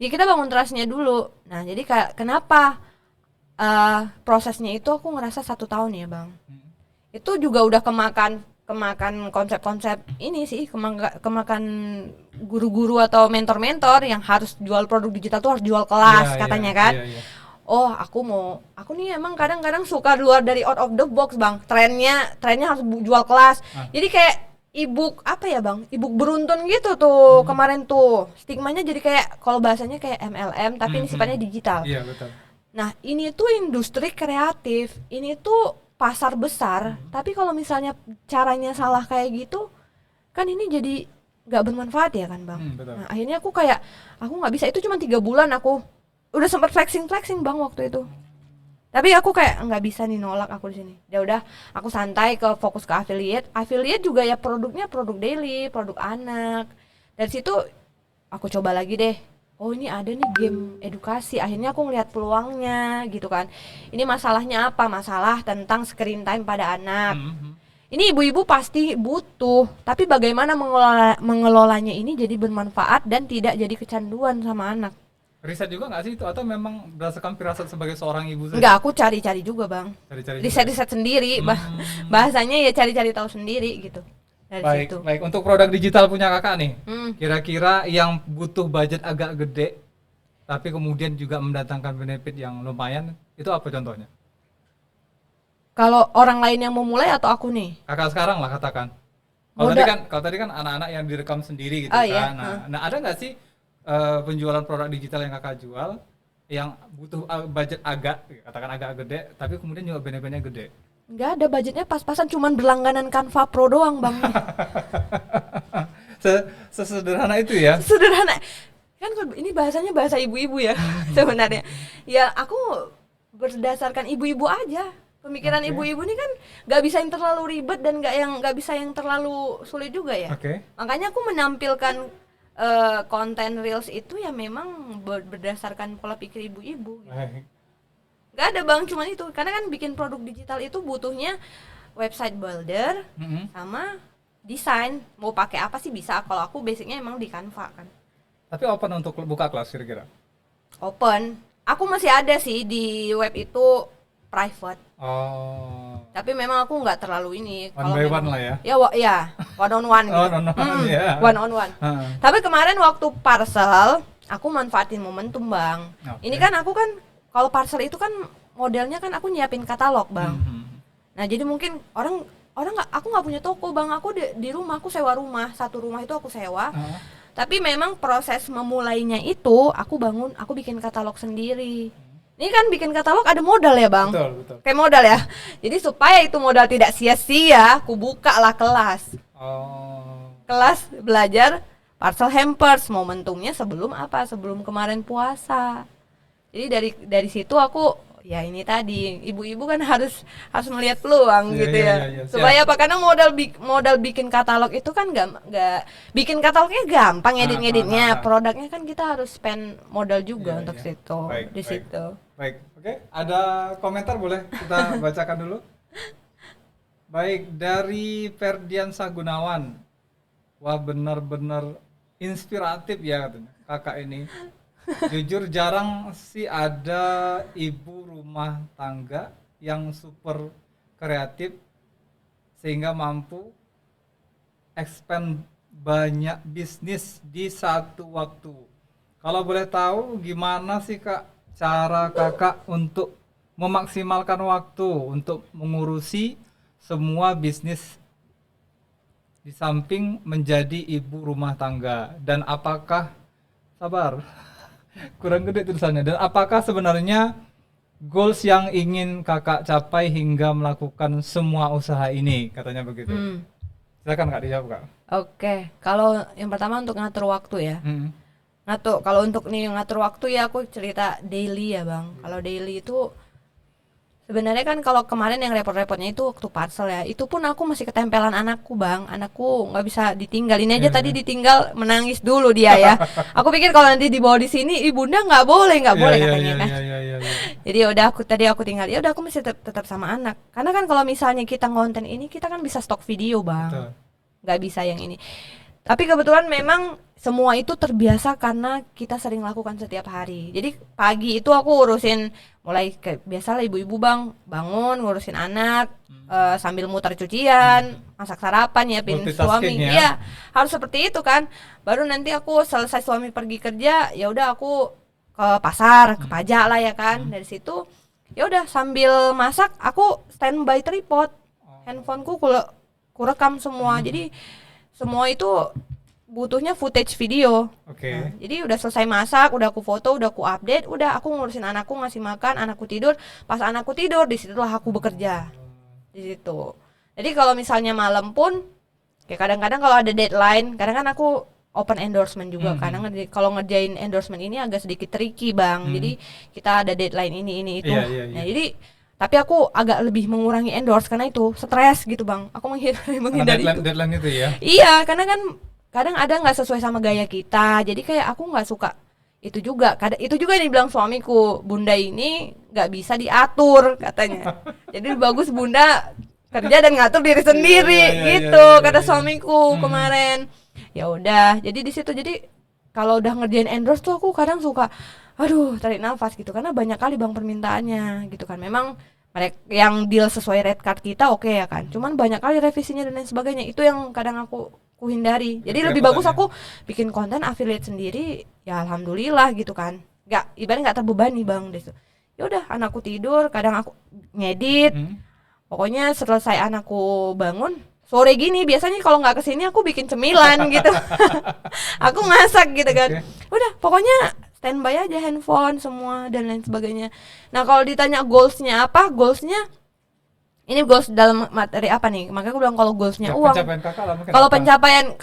Jadi kita bangun trustnya dulu. Nah jadi kenapa prosesnya itu aku ngerasa 1 tahun ya bang. Itu juga udah kemakan konsep-konsep ini sih, kemakan guru-guru atau mentor-mentor yang harus jual produk digital tuh harus jual kelas katanya kan. Oh aku nih emang kadang-kadang suka luar dari out of the box bang, trennya harus jual kelas. Jadi kayak e-book apa ya bang, e-book beruntun gitu tuh kemarin tuh, stigmanya jadi kayak kalau bahasanya kayak MLM tapi ini sifatnya digital. Iya betul. Nah ini tuh industri kreatif, ini tuh pasar besar, tapi kalau misalnya caranya salah kayak gitu kan ini jadi nggak bermanfaat ya kan bang. Betul. Nah akhirnya aku nggak bisa, itu cuma 3 bulan aku udah sempat flexing bang waktu itu. Tapi aku kayak nggak bisa nih nolak aku di sini. Ya udah, aku santai fokus ke affiliate. Affiliate juga ya produknya produk daily, produk anak. Dari situ aku coba lagi deh. Oh ini ada nih game edukasi. Akhirnya aku ngeliat peluangnya gitu kan. Ini masalahnya apa? Masalah tentang screen time pada anak. Ini ibu-ibu pasti butuh, tapi bagaimana mengelolanya ini jadi bermanfaat dan tidak jadi kecanduan sama anak. Riset juga nggak sih itu, atau memang berdasarkan firasat sebagai seorang ibu saja? Enggak, aku cari-cari juga bang. Riset sendiri, bahasanya ya cari-cari tahu sendiri gitu. Dari situ. Baik. Untuk produk digital punya kakak nih, kira-kira yang butuh budget agak gede, tapi kemudian juga mendatangkan benefit yang lumayan, itu apa contohnya? Kalau orang lain yang mau mulai atau aku nih? Kakak sekarang lah katakan. Kalau tadi kan anak-anak yang direkam sendiri gitu kan. Iya. Nah ada nggak sih penjualan produk digital yang kakak jual yang butuh budget agak gede, tapi kemudian juga benefitnya gede? Nggak ada, budgetnya pas-pasan, cuman berlangganan Canva Pro doang bang. Sesederhana itu ya? Sederhana. Kan ini bahasanya bahasa ibu-ibu ya sebenarnya. Ya aku berdasarkan ibu-ibu aja. Pemikiran ibu-ibu ini kan nggak bisa yang terlalu ribet dan nggak bisa yang terlalu sulit juga ya. Makanya aku menampilkan konten reels itu ya memang berdasarkan pola pikir ibu-ibu gitu. Nggak ada bang, cuman itu karena kan bikin produk digital itu butuhnya website builder sama desain. Mau pakai apa sih bisa. Kalau aku basicnya emang di Canva kan. Tapi open untuk buka kelas kira-kira? Open. Aku masih ada sih di web itu private. Tapi memang aku nggak terlalu ini. One by one lah ya? Ya, one on one gitu. One on one. Tapi kemarin waktu parcel, aku manfaatin momentum bang. Ini kan aku kan, kalau parcel itu kan modelnya kan aku nyiapin katalog bang. Nah jadi mungkin orang aku nggak punya toko bang. Aku di rumah, aku sewa rumah. Satu rumah itu aku sewa. Tapi memang proses memulainya itu, aku bikin katalog sendiri. Ini kan bikin katalog ada modal ya bang. Betul. Kayak modal ya. Jadi supaya itu modal tidak sia-sia, aku buka lah kelas. Kelas belajar parcel hampers. Momentumnya sebelum kemarin puasa. Jadi dari situ aku ya ini tadi, ibu-ibu kan harus melihat peluang gitu ya. Supaya apa? Karena modal bikin katalog itu kan nggak bikin katalognya gampang, edit-ngeditnya. Produknya kan kita harus spend modal juga untuk situ. Situ. Baik, oke. Ada komentar boleh kita bacakan dulu? Baik, dari Ferdian Sagunawan. Wah, benar-benar inspiratif ya katanya kakak ini. Jujur jarang sih ada ibu rumah tangga yang super kreatif sehingga mampu expand banyak bisnis di satu waktu. Kalau boleh tahu gimana sih kak cara kakak untuk memaksimalkan waktu untuk mengurusi semua bisnis di samping menjadi ibu rumah tangga, dan apakah kurang gede tulisannya, dan apakah sebenarnya goals yang ingin kakak capai hingga melakukan semua usaha ini, katanya begitu. Silakan kak dijawab kak. Oke, kalau yang pertama untuk ngatur waktu ya. Kalau untuk ngatur waktu ya aku cerita daily ya bang. Kalau daily itu sebenarnya kan kalau kemarin yang repot-repotnya itu waktu parcel ya, itu pun aku masih ketempelan anakku bang. Anakku nggak bisa ditinggal. Ini aja tadi ditinggal menangis dulu dia ya. Aku pikir kalau nanti dibawa di sini ibunda nggak boleh katanya kan. Jadi udah aku tinggal. Ya udah aku masih tetap sama anak. Karena kan kalau misalnya kita ngonten ini kita kan bisa stok video bang. Nggak bisa yang ini. Tapi kebetulan memang semua itu terbiasa karena kita sering lakukan setiap hari. Jadi pagi itu aku urusin, mulai biasalah ibu-ibu bang, bangun ngurusin anak, sambil muter cucian, masak sarapan, nyiapin suami. Iya, harus seperti itu kan. Baru nanti aku selesai suami pergi kerja, ya udah aku ke pasar, ke pajak lah ya kan. Dari situ ya udah sambil masak aku standby tripod. Handphoneku aku rekam semua. Jadi semua itu butuhnya footage video. Nah, jadi udah selesai masak, udah aku foto, udah aku update, udah aku ngurusin anakku, ngasih makan, anakku tidur. Pas anakku tidur, disitulah aku bekerja di situ. Jadi kalau misalnya malam pun, kayak kadang-kadang kalau ada deadline, kadang kan aku open endorsement juga. Kadang kalau ngerjain endorsement ini agak sedikit tricky bang. Jadi kita ada deadline ini itu. Nah jadi tapi aku agak lebih mengurangi endorse karena itu stres gitu bang. Aku menghindari deadline itu ya. Iya, karena kan kadang ada nggak sesuai sama gaya kita. Jadi kayak aku nggak suka itu juga. Itu juga yang dibilang suamiku, bunda ini nggak bisa diatur katanya. Jadi bagus bunda kerja dan ngatur diri sendiri gitu kata suamiku kemarin. Ya udah, jadi di situ jadi kalau udah ngerjain endorse tuh aku kadang suka tarik nafas gitu karena banyak kali bang permintaannya gitu kan. Memang mereka yang deal sesuai red card kita oke ya kan. Cuman banyak kali revisinya dan lain sebagainya. Itu yang kadang aku hindari. Jadi lebih bagus aku bikin konten affiliate sendiri. Ya alhamdulillah gitu kan. Ibaratnya nggak terbebani bang deh. Ya udah anakku tidur, kadang aku ngedit. Pokoknya selesai anakku bangun sore gini biasanya kalau nggak kesini aku bikin cemilan gitu. Aku masak gitu kan. Udah pokoknya standby aja handphone semua dan lain sebagainya. Nah kalau ditanya goalsnya apa, ini goals dalam materi apa nih? Makanya aku bilang kalau goalsnya uang. Kalau pencapaian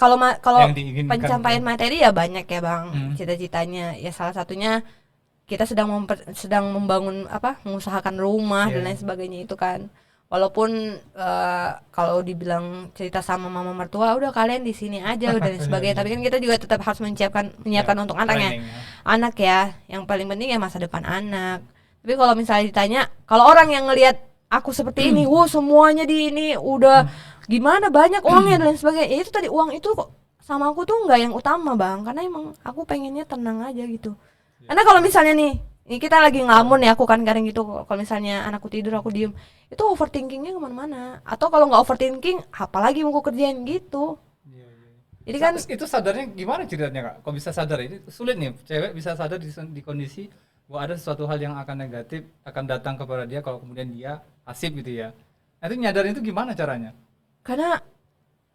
pencapaian materi ya banyak ya bang. Cita-citanya ya salah satunya kita sedang membangun mengusahakan rumah dan lain sebagainya itu kan. Walaupun kalau dibilang cerita sama mama mertua udah kalian di sini aja dan lain sebagainya, tapi kan kita juga tetap harus menyiapkan untuk anaknya. Anak ya, yang paling penting ya masa depan anak. Tapi kalau misalnya ditanya, kalau orang yang ngelihat aku seperti ini, semuanya di ini udah gimana banyak uangnya dan lain sebagainya. Ya itu tadi uang itu kok sama aku tuh nggak yang utama bang, karena emang aku pengennya tenang aja gitu. Karena kalau misalnya nih, ini kita lagi ngelamun ya, aku kan kadang gitu. Kalau misalnya anakku tidur aku diem, itu overthinkingnya kemana-mana. Atau kalau nggak overthinking, apalagi mau aku kerjain gitu. Jadi kan itu sadarnya gimana ceritanya kak? Kok bisa sadar? Ini sulit nih, cewek bisa sadar di kondisi bahwa ada sesuatu hal yang akan negatif akan datang kepada dia kalau kemudian dia pasif gitu ya. Nah, itu nyadarin itu gimana caranya? Karena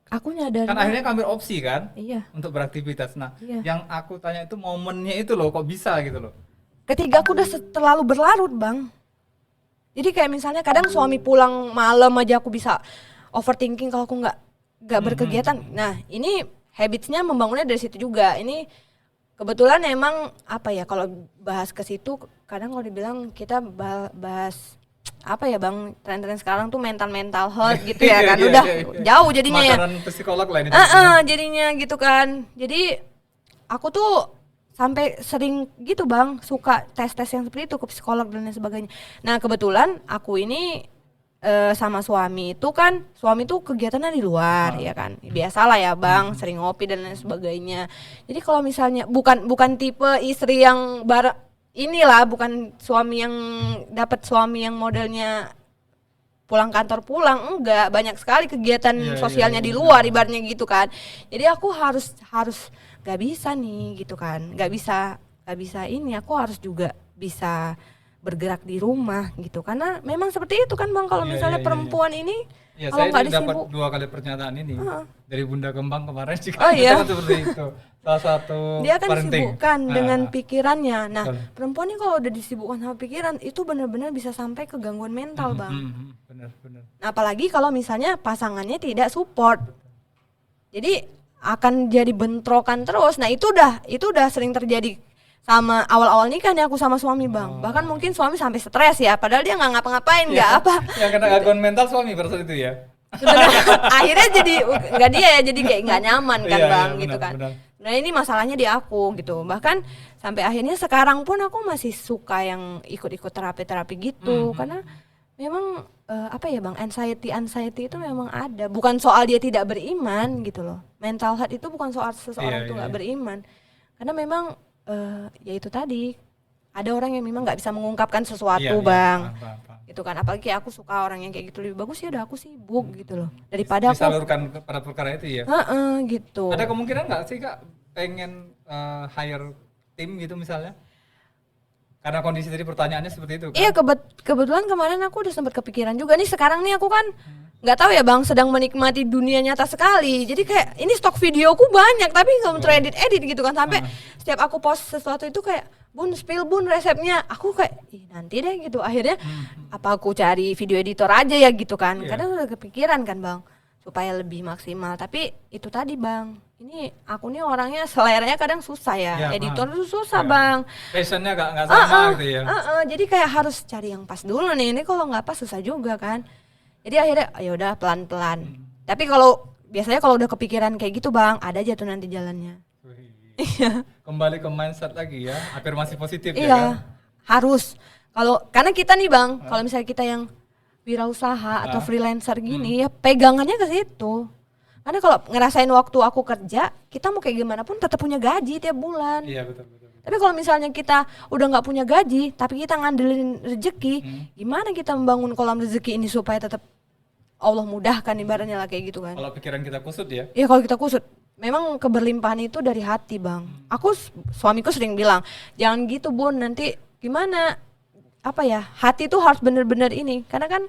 aku nyadarin kan akhirnya ambil opsi kan untuk beraktivitas. Nah, yang aku tanya itu momennya itu loh, kok bisa gitu loh. Ketika aku udah terlalu berlarut bang. Jadi kayak misalnya kadang suami pulang malam aja aku bisa overthinking kalau aku nggak berkegiatan. Nah ini habitsnya membangunnya dari situ juga. Ini kebetulan emang kalau bahas ke situ kadang kalau dibilang kita bahas bang, tren-tren sekarang tuh mental health gitu ya kan. Udah jauh jadinya ya. Makanan psikolog lah ini. Jadinya gitu kan. Jadi aku tuh sampai sering gitu bang suka tes yang seperti itu ke psikolog dan lain sebagainya. Nah kebetulan aku ini sama suami itu kan, suami tuh kegiatannya di luar ya kan, biasalah ya bang, sering ngopi dan lain sebagainya. Jadi kalau misalnya bukan tipe istri yang bukan suami yang dapat suami yang modelnya pulang kantor enggak, banyak sekali kegiatan sosialnya di luar ibaratnya gitu kan. Jadi aku harus nggak bisa nih gitu kan, nggak bisa ini, aku harus juga bisa bergerak di rumah gitu, karena memang seperti itu kan bang, kalau misalnya perempuan ini kalau nggak disibuk. Dapat 2 kali pernyataan ini dari Bunda Kembang kemarin juga seperti itu, salah satu dia kan disibukkan dengan pikirannya. Nah perempuan ini kalau udah disibukkan sama pikiran itu benar-benar bisa sampai ke gangguan mental bang. Benar. Nah, apalagi kalau misalnya pasangannya tidak support, jadi akan jadi bentrokan terus. Nah itu udah sering terjadi sama awal-awal nikah nih aku sama suami bang. Bahkan mungkin suami sampai stres ya, padahal dia nggak ngapa-ngapain, nggak apa. Yang kena gangguan mental suami pada itu ya. Akhirnya jadi nggak dia ya, jadi kayak nggak nyaman kan bang, gitu kan. Nah ini masalahnya di aku gitu. Bahkan sampai akhirnya sekarang pun aku masih suka yang ikut-ikut terapi gitu, karena memang bang, anxiety itu memang ada. Bukan soal dia tidak beriman gitu loh. Mental health itu bukan soal seseorang itu nggak beriman, karena memang ya itu tadi, ada orang yang memang nggak bisa mengungkapkan sesuatu bang. Gitu kan, apalagi aku suka orang yang kayak gitu, lebih bagus ya udah aku sibuk gitu loh, daripada disalurkan pada perkara itu ya. Gitu. Ada kemungkinan nggak sih kak pengen hire tim gitu misalnya? Karena kondisi tadi pertanyaannya seperti itu kan? Iya kebetulan kemarin aku udah sempat kepikiran juga nih. Sekarang nih aku kan nggak tahu ya bang, sedang menikmati dunia nyata sekali. Jadi kayak ini stok videoku banyak tapi nggak teredit gitu kan, sampai setiap aku post sesuatu itu kayak bun spill bun resepnya, aku kayak nanti deh gitu. Akhirnya apa aku cari video editor aja ya gitu kan, kadang udah kepikiran kan bang supaya lebih maksimal. Tapi itu tadi bang, ini aku nih orangnya seleranya kadang susah ya, editor tuh susah bang, passionnya nggak sama gitu ya. Jadi kayak harus cari yang pas dulu nih, ini kalau nggak pas susah juga kan. Jadi akhirnya ya udah pelan-pelan. Tapi kalau biasanya kalau udah kepikiran kayak gitu bang, ada aja tuh nanti jalannya. Iya. Kembali ke mindset lagi ya, afirmasi positif ya iya, kan? harus. Karena kita nih bang, kalau misalnya kita yang wirausaha atau freelancer gini ya pegangannya ke situ. Karena kalau ngerasain waktu aku kerja, kita mau kayak gimana pun tetap punya gaji tiap bulan. Iya betul. Tapi kalau misalnya kita udah nggak punya gaji, tapi kita ngandelin rezeki, gimana kita membangun kolam rezeki ini supaya tetap Allah mudahkan ibaratnya lah kayak gitu kan. Kalau pikiran kita kusut ya? Iya kalau kita kusut, memang keberlimpahan itu dari hati bang. Suamiku sering bilang, jangan gitu bun, nanti gimana? Apa ya, hati tuh harus bener-bener ini. Karena kan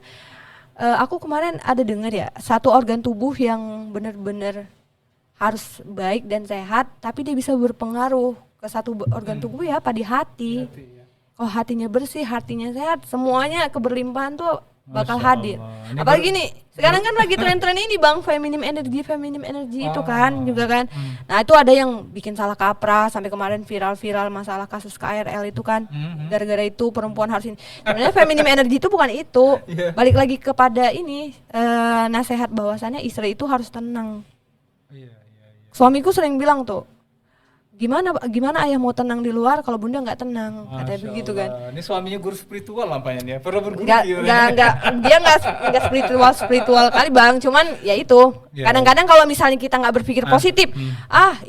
aku kemarin ada dengar ya, satu organ tubuh yang bener-bener harus baik dan sehat, tapi dia bisa berpengaruh ke satu organ tubuh ya, apa di hati. Kalau hatinya bersih, hatinya sehat, semuanya keberlimpahan tuh bakal hadir. Apalagi nih, sekarang kan lagi tren-tren ini bang, feminim energy itu kan juga kan. Nah itu ada yang bikin salah kaprah, sampai kemarin viral masalah kasus KRL itu kan. Gara-gara itu perempuan harus ini. Sebenarnya feminim energy itu bukan itu. Balik lagi kepada ini, nasihat bahwasannya istri itu harus tenang. Suamiku sering bilang tuh, gimana ayah mau tenang di luar kalau bunda nggak tenang, katanya begitu kan. Ini suaminya guru spiritual lampanya nih, perlu berguru. Dia nggak spiritual kali bang, cuman ya itu kadang-kadang kalau misalnya kita nggak berpikir positif,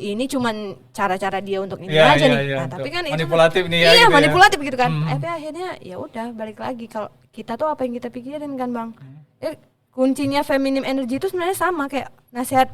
ini cuman cara-cara dia untuk ini aja nih. Nah tapi kan manipulatif itu nih ya. Iya gitu manipulatif gitu kan. Akhirnya ya udah balik lagi, kalau kita tuh apa yang kita pikirin kan bang. Kuncinya feminim energy itu sebenarnya sama kayak nasihat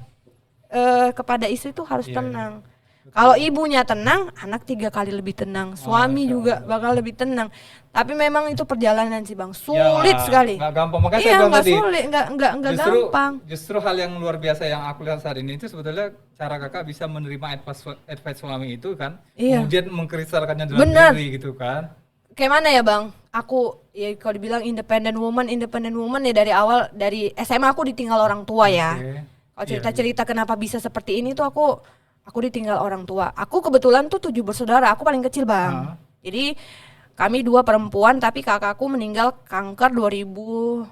kepada istri tuh harus tenang. Kalau ibunya tenang, anak 3 kali lebih tenang, suami juga bakal lebih tenang. Tapi memang itu perjalanan sih bang, sulit sekali. Nggak gampang, makanya saya bilang tadi. Sulit, nggak gampang. Justru hal yang luar biasa yang aku lihat saat ini itu sebetulnya cara kakak bisa menerima advice suami itu kan, kemudian mengkristalkannya dalam diri gitu kan. Kayak mana ya bang? Aku ya kalau dibilang independent woman ya dari awal, dari SMA aku ditinggal orang tua ya. Kalau cerita-cerita kenapa bisa seperti ini tuh aku ditinggal orang tua. Aku kebetulan tuh 7 bersaudara, aku paling kecil bang. Jadi kami 2 perempuan, tapi kakakku meninggal kanker 2016.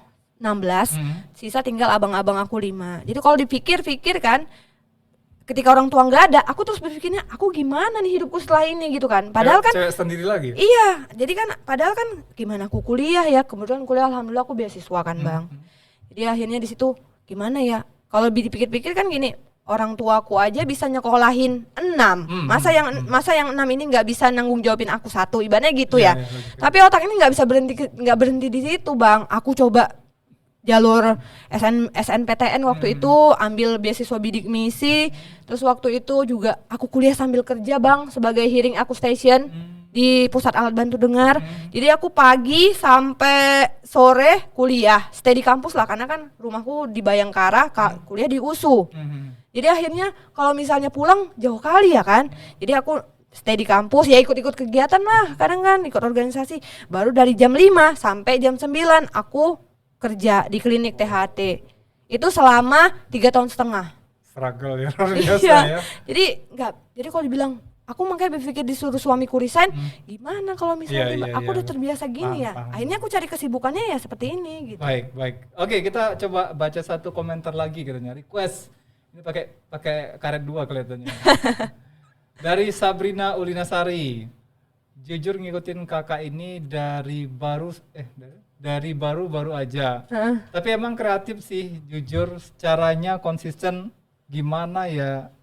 Sisa tinggal abang-abang aku 5. Jadi kalau dipikir-pikir kan, ketika orang tua nggak ada, aku terus berpikirnya aku gimana nih hidupku setelah ini gitu kan. Padahal kan cewek sendiri lagi. Iya, jadi kan padahal kan gimana aku kuliah ya, kebetulan kuliah alhamdulillah aku beasiswa kan bang. Jadi akhirnya di situ gimana ya? Kalau dipikir-pikir kan gini, orang tuaku aja bisa nyekolahin 6. Masa yang 6 ini nggak bisa nanggung jawabin aku 1, ibaratnya gitu ya. Tapi otak ini nggak berhenti di situ bang. Aku coba jalur SNPTN waktu itu, ambil beasiswa bidik misi. Terus waktu itu juga aku kuliah sambil kerja bang, sebagai hearing accustation di pusat alat bantu dengar. Jadi aku pagi sampai sore kuliah, stay di kampus lah, karena kan rumahku di Bayangkara, kuliah di USU. Jadi akhirnya kalau misalnya pulang jauh kali ya kan. Jadi aku stay di kampus ya, ikut-ikut kegiatan lah, kadang kan ikut organisasi. Baru dari jam 5 sampai jam 9 aku kerja di klinik THT. Itu selama 3 tahun setengah. Struggle ya, luar biasa ya. Jadi kalau dibilang, aku makanya berpikir disuruh suamiku resign, gimana kalau misalnya aku udah terbiasa gini ya. Akhirnya aku cari kesibukannya ya seperti ini gitu. Baik. Oke, kita coba baca satu komentar lagi katanya, request. Ini pakai karet 2 kelihatannya. Dari Sabrina Ulinasari. Jujur ngikutin kakak ini dari baru aja. Tapi emang kreatif sih, jujur caranya konsisten gimana ya?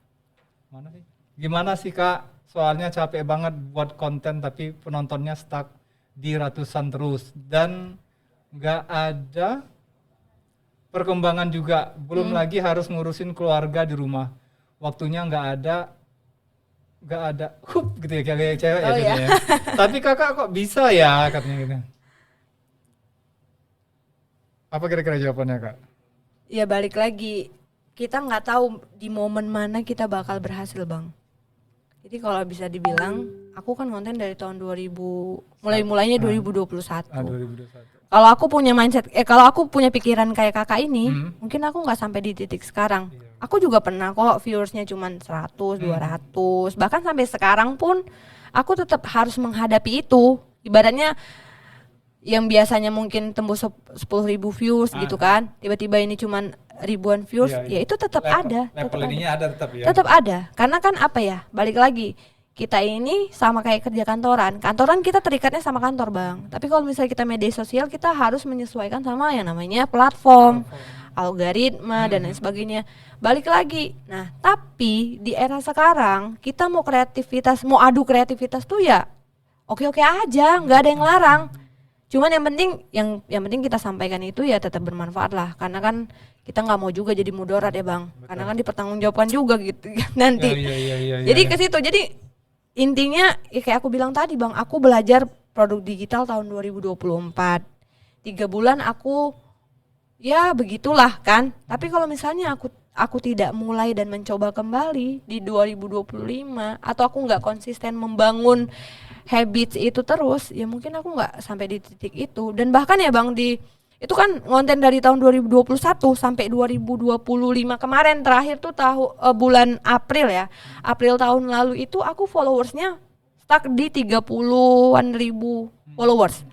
Gimana sih kak? Soalnya capek banget buat konten tapi penontonnya stuck di ratusan terus dan nggak ada perkembangan juga. Belum lagi harus ngurusin keluarga di rumah. Waktunya nggak ada gitu ya, kayak cewek ya jadinya. Tapi kakak kok bisa ya katanya gitu. Apa kira-kira jawabannya kak? Ya balik lagi, kita nggak tahu di momen mana kita bakal berhasil Bang. Jadi kalau bisa dibilang, aku kan konten dari tahun 2000, mulainya 2021. 2021. Kalau aku punya mindset, kalau aku punya pikiran kayak kakak ini, mungkin aku nggak sampai di titik sekarang. Aku juga pernah kok viewersnya cuma 100, 200, bahkan sampai sekarang pun aku tetap harus menghadapi itu. Ibaratnya yang biasanya mungkin tembus 10.000 views gitu kan, tiba-tiba ini cuman ribuan views, ya itu tetap ada. Level ininya ada tetap ya. Tetap ada, karena kan apa ya, balik lagi, kita ini sama kayak kerja kantoran kita terikatnya sama kantor Bang. Tapi kalau misalnya kita media sosial, kita harus menyesuaikan sama yang namanya platform, algoritma dan lain sebagainya. Balik lagi, nah tapi di era sekarang kita mau kreativitas, mau adu kreativitas tuh ya oke-oke aja, nggak ada yang larang. Cuman yang penting kita sampaikan itu ya tetap bermanfaat lah, karena kan kita nggak mau juga jadi mudarat ya Bang. Betul. Karena kan dipertanggungjawabkan juga gitu nanti. Jadi ke situ. Jadi intinya ya kayak aku bilang tadi Bang, aku belajar produk digital tahun 2024. 3 bulan aku ya begitulah kan. Tapi kalau misalnya aku tidak mulai dan mencoba kembali di 2025, atau aku nggak konsisten membangun habits itu terus, ya mungkin aku nggak sampai di titik itu. Dan bahkan ya Bang, itu kan konten dari tahun 2021 sampai 2025 kemarin terakhir tuh bulan April ya. April tahun lalu itu aku followersnya stuck di 30-an ribu followers.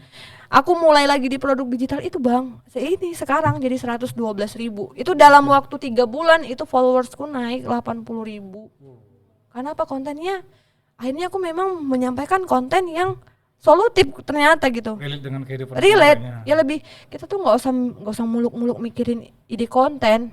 Aku mulai lagi di produk digital itu Bang, ini sekarang jadi 112.000. Itu dalam waktu 3 bulan itu followersku naik 80.000. Karena apa? Kontennya akhirnya aku memang menyampaikan konten yang solutif ternyata gitu. Relate dengan kehidupan. Ya lebih, kita tuh nggak usah muluk-muluk mikirin ide konten.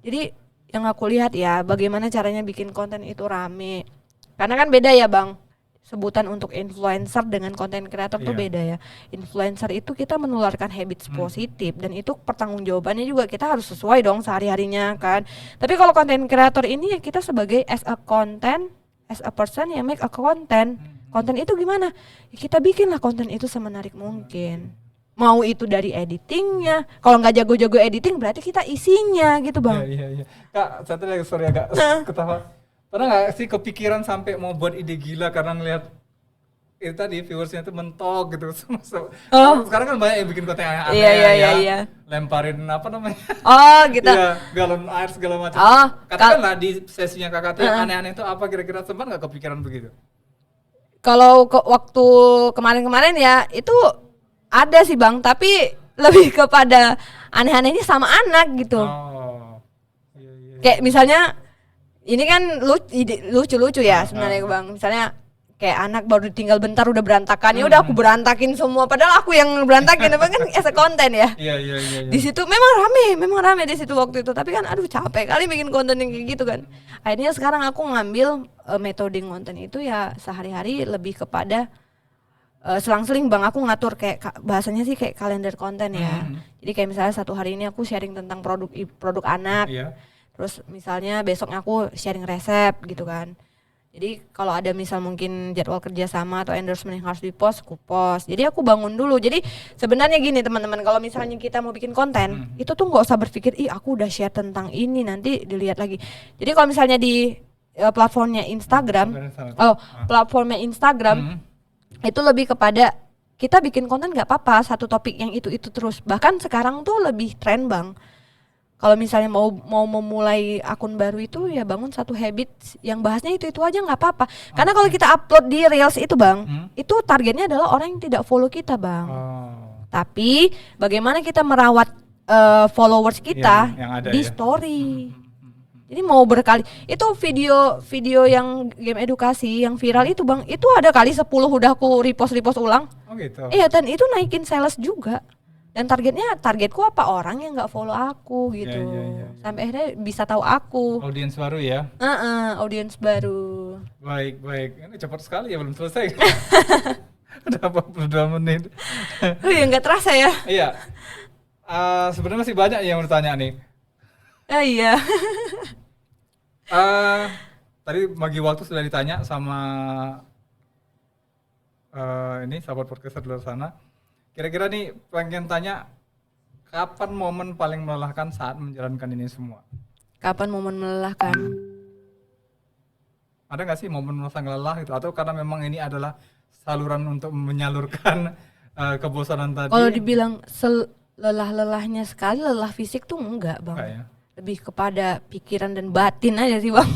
Jadi yang aku lihat ya, bagaimana caranya bikin konten itu rame. Karena kan beda ya Bang, sebutan untuk influencer dengan konten kreator tuh beda ya. Influencer itu kita menularkan habits positif, dan itu pertanggungjawabannya juga kita harus sesuai dong sehari-harinya kan. Tapi kalau konten kreator ini ya kita sebagai as a person yang make a content. Konten itu gimana? Ya kita bikinlah konten itu semenarik mungkin. Mau itu dari editingnya. Kalau nggak jago-jago editing, berarti kita isinya gitu Bang. Iya. Kak, satu lagi, sorry agak ketawa. Pernah nggak sih kepikiran sampai mau buat ide gila karena ngeliat itu tadi viewersnya itu mentok gitu. Sekarang kan banyak yang bikin konten aneh-aneh ya. Lemparin apa namanya? Oh gitu. Iya, galon air segala macam. Katakanlah di sesinya kakak tuh aneh-aneh itu apa, kira-kira sempat nggak kepikiran begitu? Kalau waktu kemarin-kemarin ya itu ada sih Bang, tapi lebih kepada aneh-anehnya sama anak gitu. Iya. Kayak misalnya ini kan lucu-lucu ya sebenarnya Bang. Misalnya kayak anak baru tinggal bentar udah berantakan, ya udah aku berantakin semua, padahal aku yang berantakin apa kan as a konten ya. Iya. Di situ memang rame di situ waktu itu, tapi kan aduh capek kali bikin konten yang kayak gitu kan. Akhirnya sekarang aku ngambil metode konten itu ya sehari-hari lebih kepada selang-seling Bang, aku ngatur kayak bahasanya sih kayak kalender konten ya. Jadi kayak misalnya satu hari ini aku sharing tentang produk anak. Terus misalnya besoknya aku sharing resep gitu kan. Jadi kalau ada misal mungkin jadwal kerja sama atau endorsement yang harus dipost, aku post. Jadi aku bangun dulu. Jadi sebenarnya gini teman-teman, kalau misalnya kita mau bikin konten, itu tuh nggak usah berpikir, aku udah share tentang ini nanti dilihat lagi. Jadi kalau misalnya di platformnya Instagram, itu lebih kepada kita bikin konten nggak apa-apa satu topik yang itu terus. Bahkan sekarang tuh lebih tren Bang. Kalau misalnya mau memulai akun baru itu ya bangun satu habit yang bahasnya itu aja nggak apa-apa. Karena kalau kita upload di Reels itu Bang, itu targetnya adalah orang yang tidak follow kita Bang. Tapi bagaimana kita merawat followers kita di story. Jadi mau berkali itu video yang game edukasi yang viral itu Bang, itu ada kali 10 udah aku repost ulang. Oh gitu. Iya, dan itu naikin sales juga. Dan targetku apa, orang yang nggak follow aku gitu. Sampai akhirnya bisa tahu aku. Audiens baru ya? Audiens baru. Baik. Ini cepat sekali ya, belum selesai. Udah 42 menit. Ya nggak terasa ya? Iya. Sebenarnya masih banyak yang bertanya nih. Iya. Tadi bagi waktu sudah ditanya sama ini sahabat podcaster di luar sana. Kira-kira nih pengen tanya, kapan momen paling melelahkan saat menjalankan ini semua? Kapan momen melelahkan? Ada nggak sih momen merasa lelah gitu, atau karena memang ini adalah saluran untuk menyalurkan kebosanan tadi? Kalau dibilang lelah-lelahnya sekali, lelah fisik tuh enggak bang. Enggak ya? Lebih kepada pikiran dan batin aja sih bang.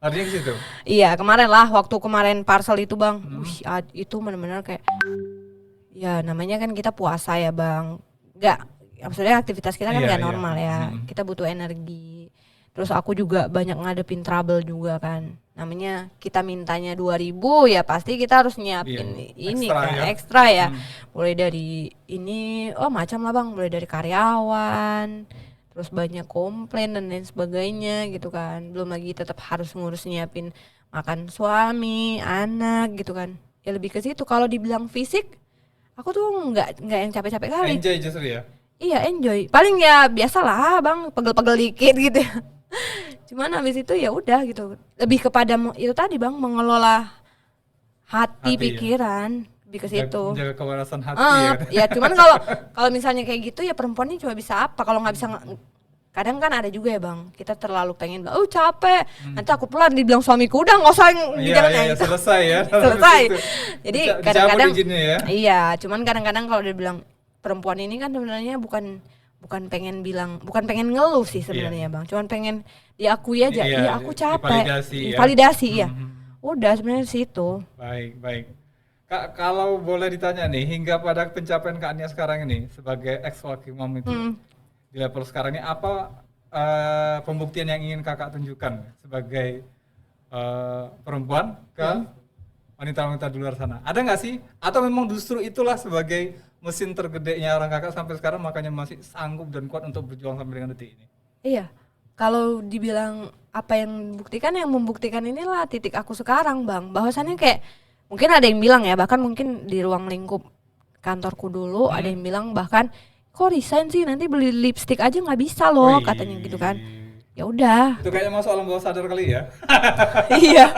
Artinya ke situ? Iya kemarin lah, waktu kemarin parcel itu bang, itu benar-benar kayak, ya namanya kan kita puasa ya bang, nggak, maksudnya aktivitas kita kan nggak normal ya, kita butuh energi. Terus aku juga banyak ngadepin trouble juga kan, namanya kita mintanya 2.000 ya pasti kita harus nyiapin ini ekstra kan ya. Ekstra ya. Mulai dari ini macam lah bang, mulai dari karyawan, terus banyak komplain dan lain sebagainya gitu kan, belum lagi tetap harus ngurus nyiapin makan suami, anak gitu kan. Ya lebih ke situ. Kalau dibilang fisik, aku tuh nggak yang capek-capek kali. Enjoy justru ya? Iya enjoy. Paling ya biasalah bang, pegel-pegel dikit gitu. Cuman habis itu ya udah gitu. Lebih kepada itu tadi bang, mengelola hati pikiran, lebih ke situ. Menjaga kewarasan hati ya. Cuman kalau misalnya kayak gitu ya perempuan ini cuma bisa apa? Kalau nggak bisa, kadang kan ada juga ya bang, kita terlalu pengen, capek, nanti aku pulang dibilang suamiku udah nggak usah gitu. Selesai ya. Selesai. Jadi kadang-kadang ya? Cuman kadang-kadang kalau dia bilang perempuan ini kan sebenarnya bukan pengen ngeluh sih sebenarnya bang, cuman pengen diakui aja, aku capek, validasi ya. Udah sebenarnya situ. Baik. Kak, kalau boleh ditanya nih, hingga pada pencapaian Kak Nia sekarang ini sebagai ex working mom itu di level sekarang ini, apa pembuktian yang ingin kakak tunjukkan sebagai perempuan ke wanita-wanita di luar sana? Ada nggak sih? Atau memang justru itulah sebagai mesin tergedenya orang kakak sampai sekarang, makanya masih sanggup dan kuat untuk berjuang sampai dengan detik ini? Iya, kalau dibilang apa yang membuktikan inilah titik aku sekarang bang, bahwasannya kayak mungkin ada yang bilang ya, bahkan mungkin di ruang lingkup kantorku dulu ada yang bilang bahkan, kok resign sih, nanti beli lipstick aja nggak bisa loh, katanya gitu kan. Ya udah. Itu kayaknya masuk alam bawah sadar kali ya. Iya.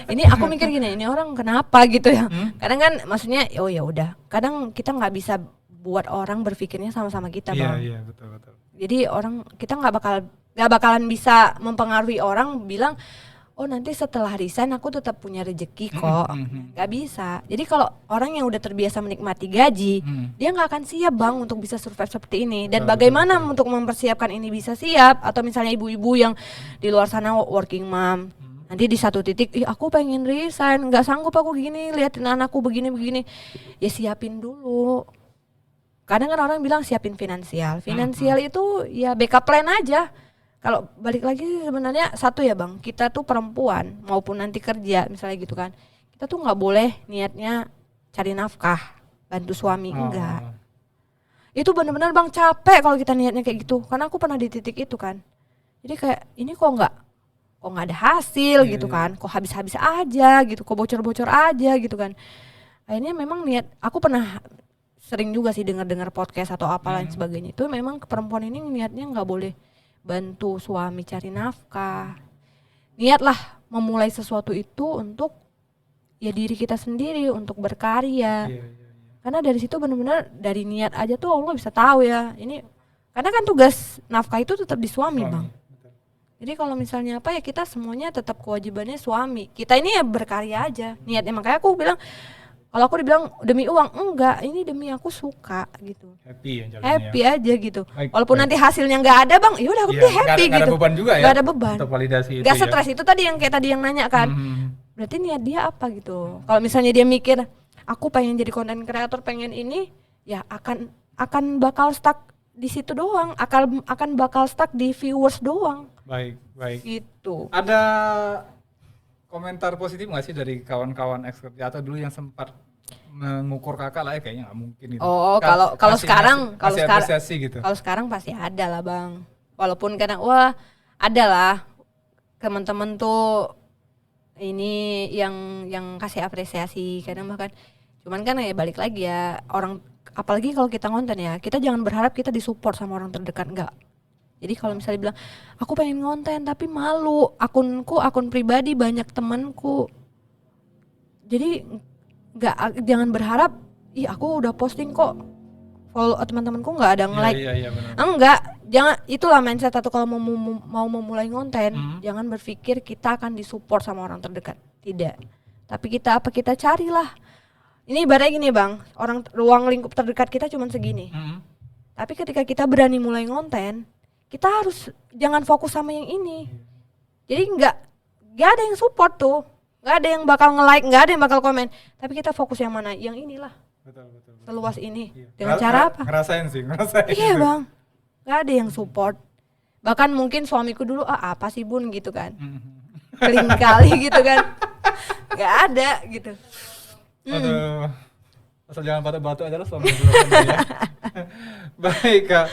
Ini aku mikir gini, ini orang kenapa gitu ya. Kadang kan maksudnya ya udah. Kadang kita nggak bisa buat orang berpikirnya sama-sama kita bang. Iya betul. Jadi kita nggak bakalan bisa mempengaruhi orang bilang, oh nanti setelah resign aku tetap punya rezeki kok. Gak bisa. Jadi kalau orang yang udah terbiasa menikmati gaji, dia gak akan siap bang untuk bisa survive seperti ini. Dan bagaimana untuk mempersiapkan ini bisa siap? Atau misalnya ibu-ibu yang di luar sana working mom, nanti di satu titik, aku pengen resign, gak sanggup aku gini, liatin anakku begini-begini. Ya siapin dulu. Kadang kan orang bilang siapin finansial. Finansial itu ya backup plan aja. Kalau balik lagi sebenarnya satu ya bang, kita tuh perempuan maupun nanti kerja misalnya gitu kan, kita tuh nggak boleh niatnya cari nafkah, bantu suami, enggak. Itu benar-benar bang capek kalau kita niatnya kayak gitu, karena aku pernah di titik itu kan. Jadi kayak ini kok nggak ada hasil gitu kan, kok habis-habis aja gitu, kok bocor-bocor aja gitu kan. Akhirnya memang niat, aku pernah sering juga sih dengar podcast atau apa lain sebagainya, itu memang perempuan ini niatnya nggak boleh bantu suami cari nafkah. Niatlah memulai sesuatu itu untuk ya diri kita sendiri, untuk berkarya. Karena dari situ benar-benar dari niat aja tuh Allah bisa tahu ya. Ini karena kan tugas nafkah itu tetap di suami bang. Jadi kalau misalnya apa ya, kita semuanya tetap kewajibannya suami. Kita ini ya berkarya aja niatnya. Makanya aku bilang, kalau aku dibilang demi uang, enggak, ini demi aku suka gitu. Happy aja gitu. Walaupun nanti hasilnya nggak ada bang, yaudah aku happy gitu. Gak ada beban juga ya. Gak ada beban. Untuk validasi itu. Gak stres itu tadi yang kayak tadi yang nanya kan. Berarti niat dia apa gitu. Kalau misalnya dia mikir, aku pengen jadi content creator, pengen ini, ya akan bakal stuck di situ doang. Akan bakal stuck di viewers doang. Baik. Gitu. Ada komentar positif nggak sih dari kawan-kawan ekspert atau dulu yang sempat mengukur kakak lah, kayaknya nggak mungkin gitu. Kalau sekarang gitu. Kalau sekarang pasti ada lah bang. Walaupun kadang ada lah teman-teman tuh ini yang kasih apresiasi kadang bahkan. Cuman kan ya balik lagi ya, orang apalagi kalau kita ngonten ya, kita jangan berharap kita disupport sama orang terdekat, enggak. Jadi kalau misalnya bilang, aku pengen ngonten tapi malu, akun pribadi banyak temanku. Jadi jangan berharap, aku udah posting kok follow teman-temanku nggak ada nge-like. Iya, benar. Enggak, jangan, itulah mindset satu kalau mau memulai konten, jangan berpikir kita akan disupport sama orang terdekat. Tidak. Tapi kita carilah. Ini ibaratnya gini Bang, ruang lingkup terdekat kita cuma segini. Tapi ketika kita berani mulai konten, kita harus jangan fokus sama yang ini. Jadi nggak ada yang support tuh, nggak ada yang bakal nge-like, nggak ada yang bakal komen. Tapi kita fokus yang mana? Yang inilah. Betul. Seluas ini. Iya. Dengan cara apa? Ngerasain. Iya Bang, nggak ada yang support. Bahkan mungkin suamiku dulu, apa sih Bun gitu kan, keling kali gitu kan, nggak ada gitu. Aduh, asal jangan batuk-batuk aja lah suami dulu ya. Baik Kak.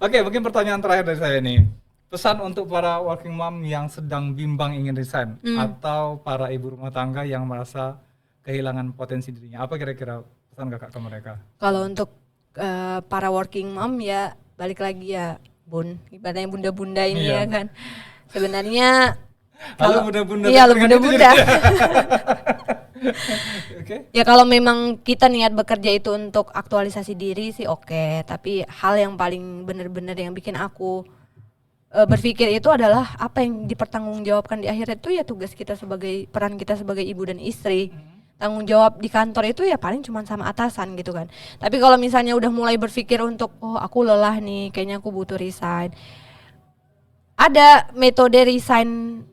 Oke, mungkin pertanyaan terakhir dari saya nih. Pesan untuk para working mom yang sedang bimbang ingin resign atau para ibu rumah tangga yang merasa kehilangan potensi dirinya. Apa kira-kira pesan Kakak ke mereka? Kalau untuk para working mom ya balik lagi ya Bun, ibaratnya bunda-bunda ini ya kan. Sebenarnya kalau bunda-bunda. Iya, bunda-bunda. Okay. Ya kalau memang kita niat bekerja itu untuk aktualisasi diri sih oke. Tapi hal yang paling benar-benar yang bikin aku berpikir itu adalah apa yang dipertanggungjawabkan di akhir itu ya tugas kita peran kita sebagai ibu dan istri. Tanggung jawab di kantor itu ya paling cuma sama atasan gitu kan. Tapi kalau misalnya udah mulai berpikir untuk aku lelah nih, kayaknya aku butuh resign. Ada metode resign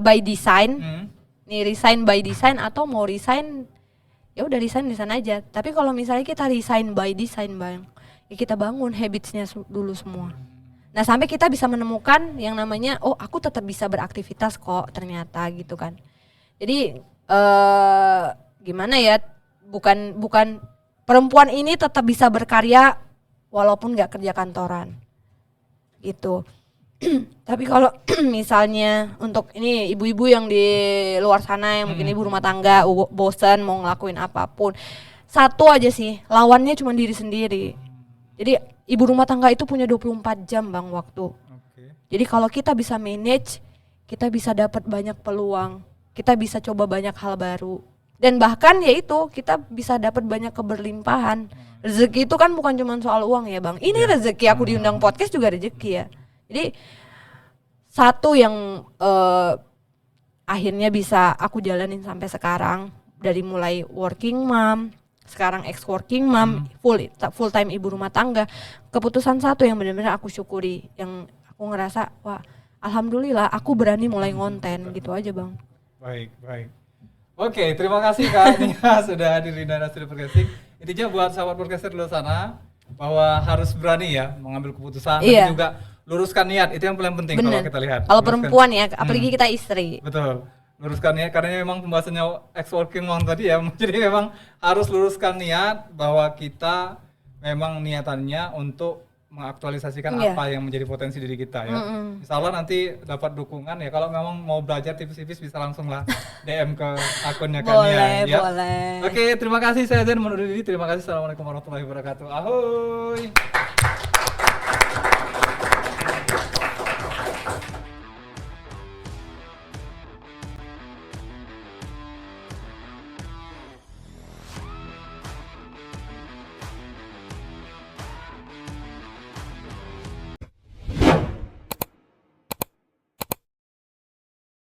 by design. Nih resign by design atau mau resign ya udah resign di sana aja. Tapi kalau misalnya kita resign by design Bang, ya kita bangun habitsnya dulu semua. Nah sampai kita bisa menemukan yang namanya aku tetap bisa beraktivitas kok ternyata gitu kan. Jadi gimana ya, bukan perempuan ini tetap bisa berkarya walaupun nggak kerja kantoran gitu. Tapi kalau misalnya untuk ini ibu-ibu yang di luar sana yang mungkin ibu rumah tangga bosan mau ngelakuin apapun, satu aja sih, lawannya cuma diri sendiri. Jadi ibu rumah tangga itu punya 24 jam Bang waktu. Jadi kalau kita bisa manage, kita bisa dapat banyak peluang, kita bisa coba banyak hal baru. Dan bahkan ya itu kita bisa dapat banyak keberlimpahan. Rezeki itu kan bukan cuma soal uang ya Bang. Ini rezeki aku diundang podcast juga rezeki ya. Jadi satu yang akhirnya bisa aku jalanin sampai sekarang, dari mulai working mom, sekarang ex working mom, full time ibu rumah tangga. Keputusan satu yang benar-benar aku syukuri, yang aku ngerasa wah alhamdulillah aku berani mulai ngonten gitu aja Bang. Baik. Oke, terima kasih Kak Nia sudah hadir di Dana Studio Podcasting. Intinya buat sahabat podcaster di luar sana bahwa harus berani ya mengambil keputusan dan juga luruskan niat, itu yang paling penting. Kalau kita lihat. Kalau perempuan ya, apalagi kita istri. Betul. Luruskan niat karena memang pembahasannya ex working mom tadi ya. Jadi memang harus luruskan niat bahwa kita memang niatannya untuk mengaktualisasikan apa yang menjadi potensi diri kita ya. Insya Allah nanti dapat dukungan ya. Kalau memang mau belajar tipis-tipis bisa langsung lah DM ke akunnya Kania ya. Boleh. Oke, terima kasih, saya Zen menurut diri. Terima kasih. Assalamualaikum warahmatullahi wabarakatuh. Ahoy.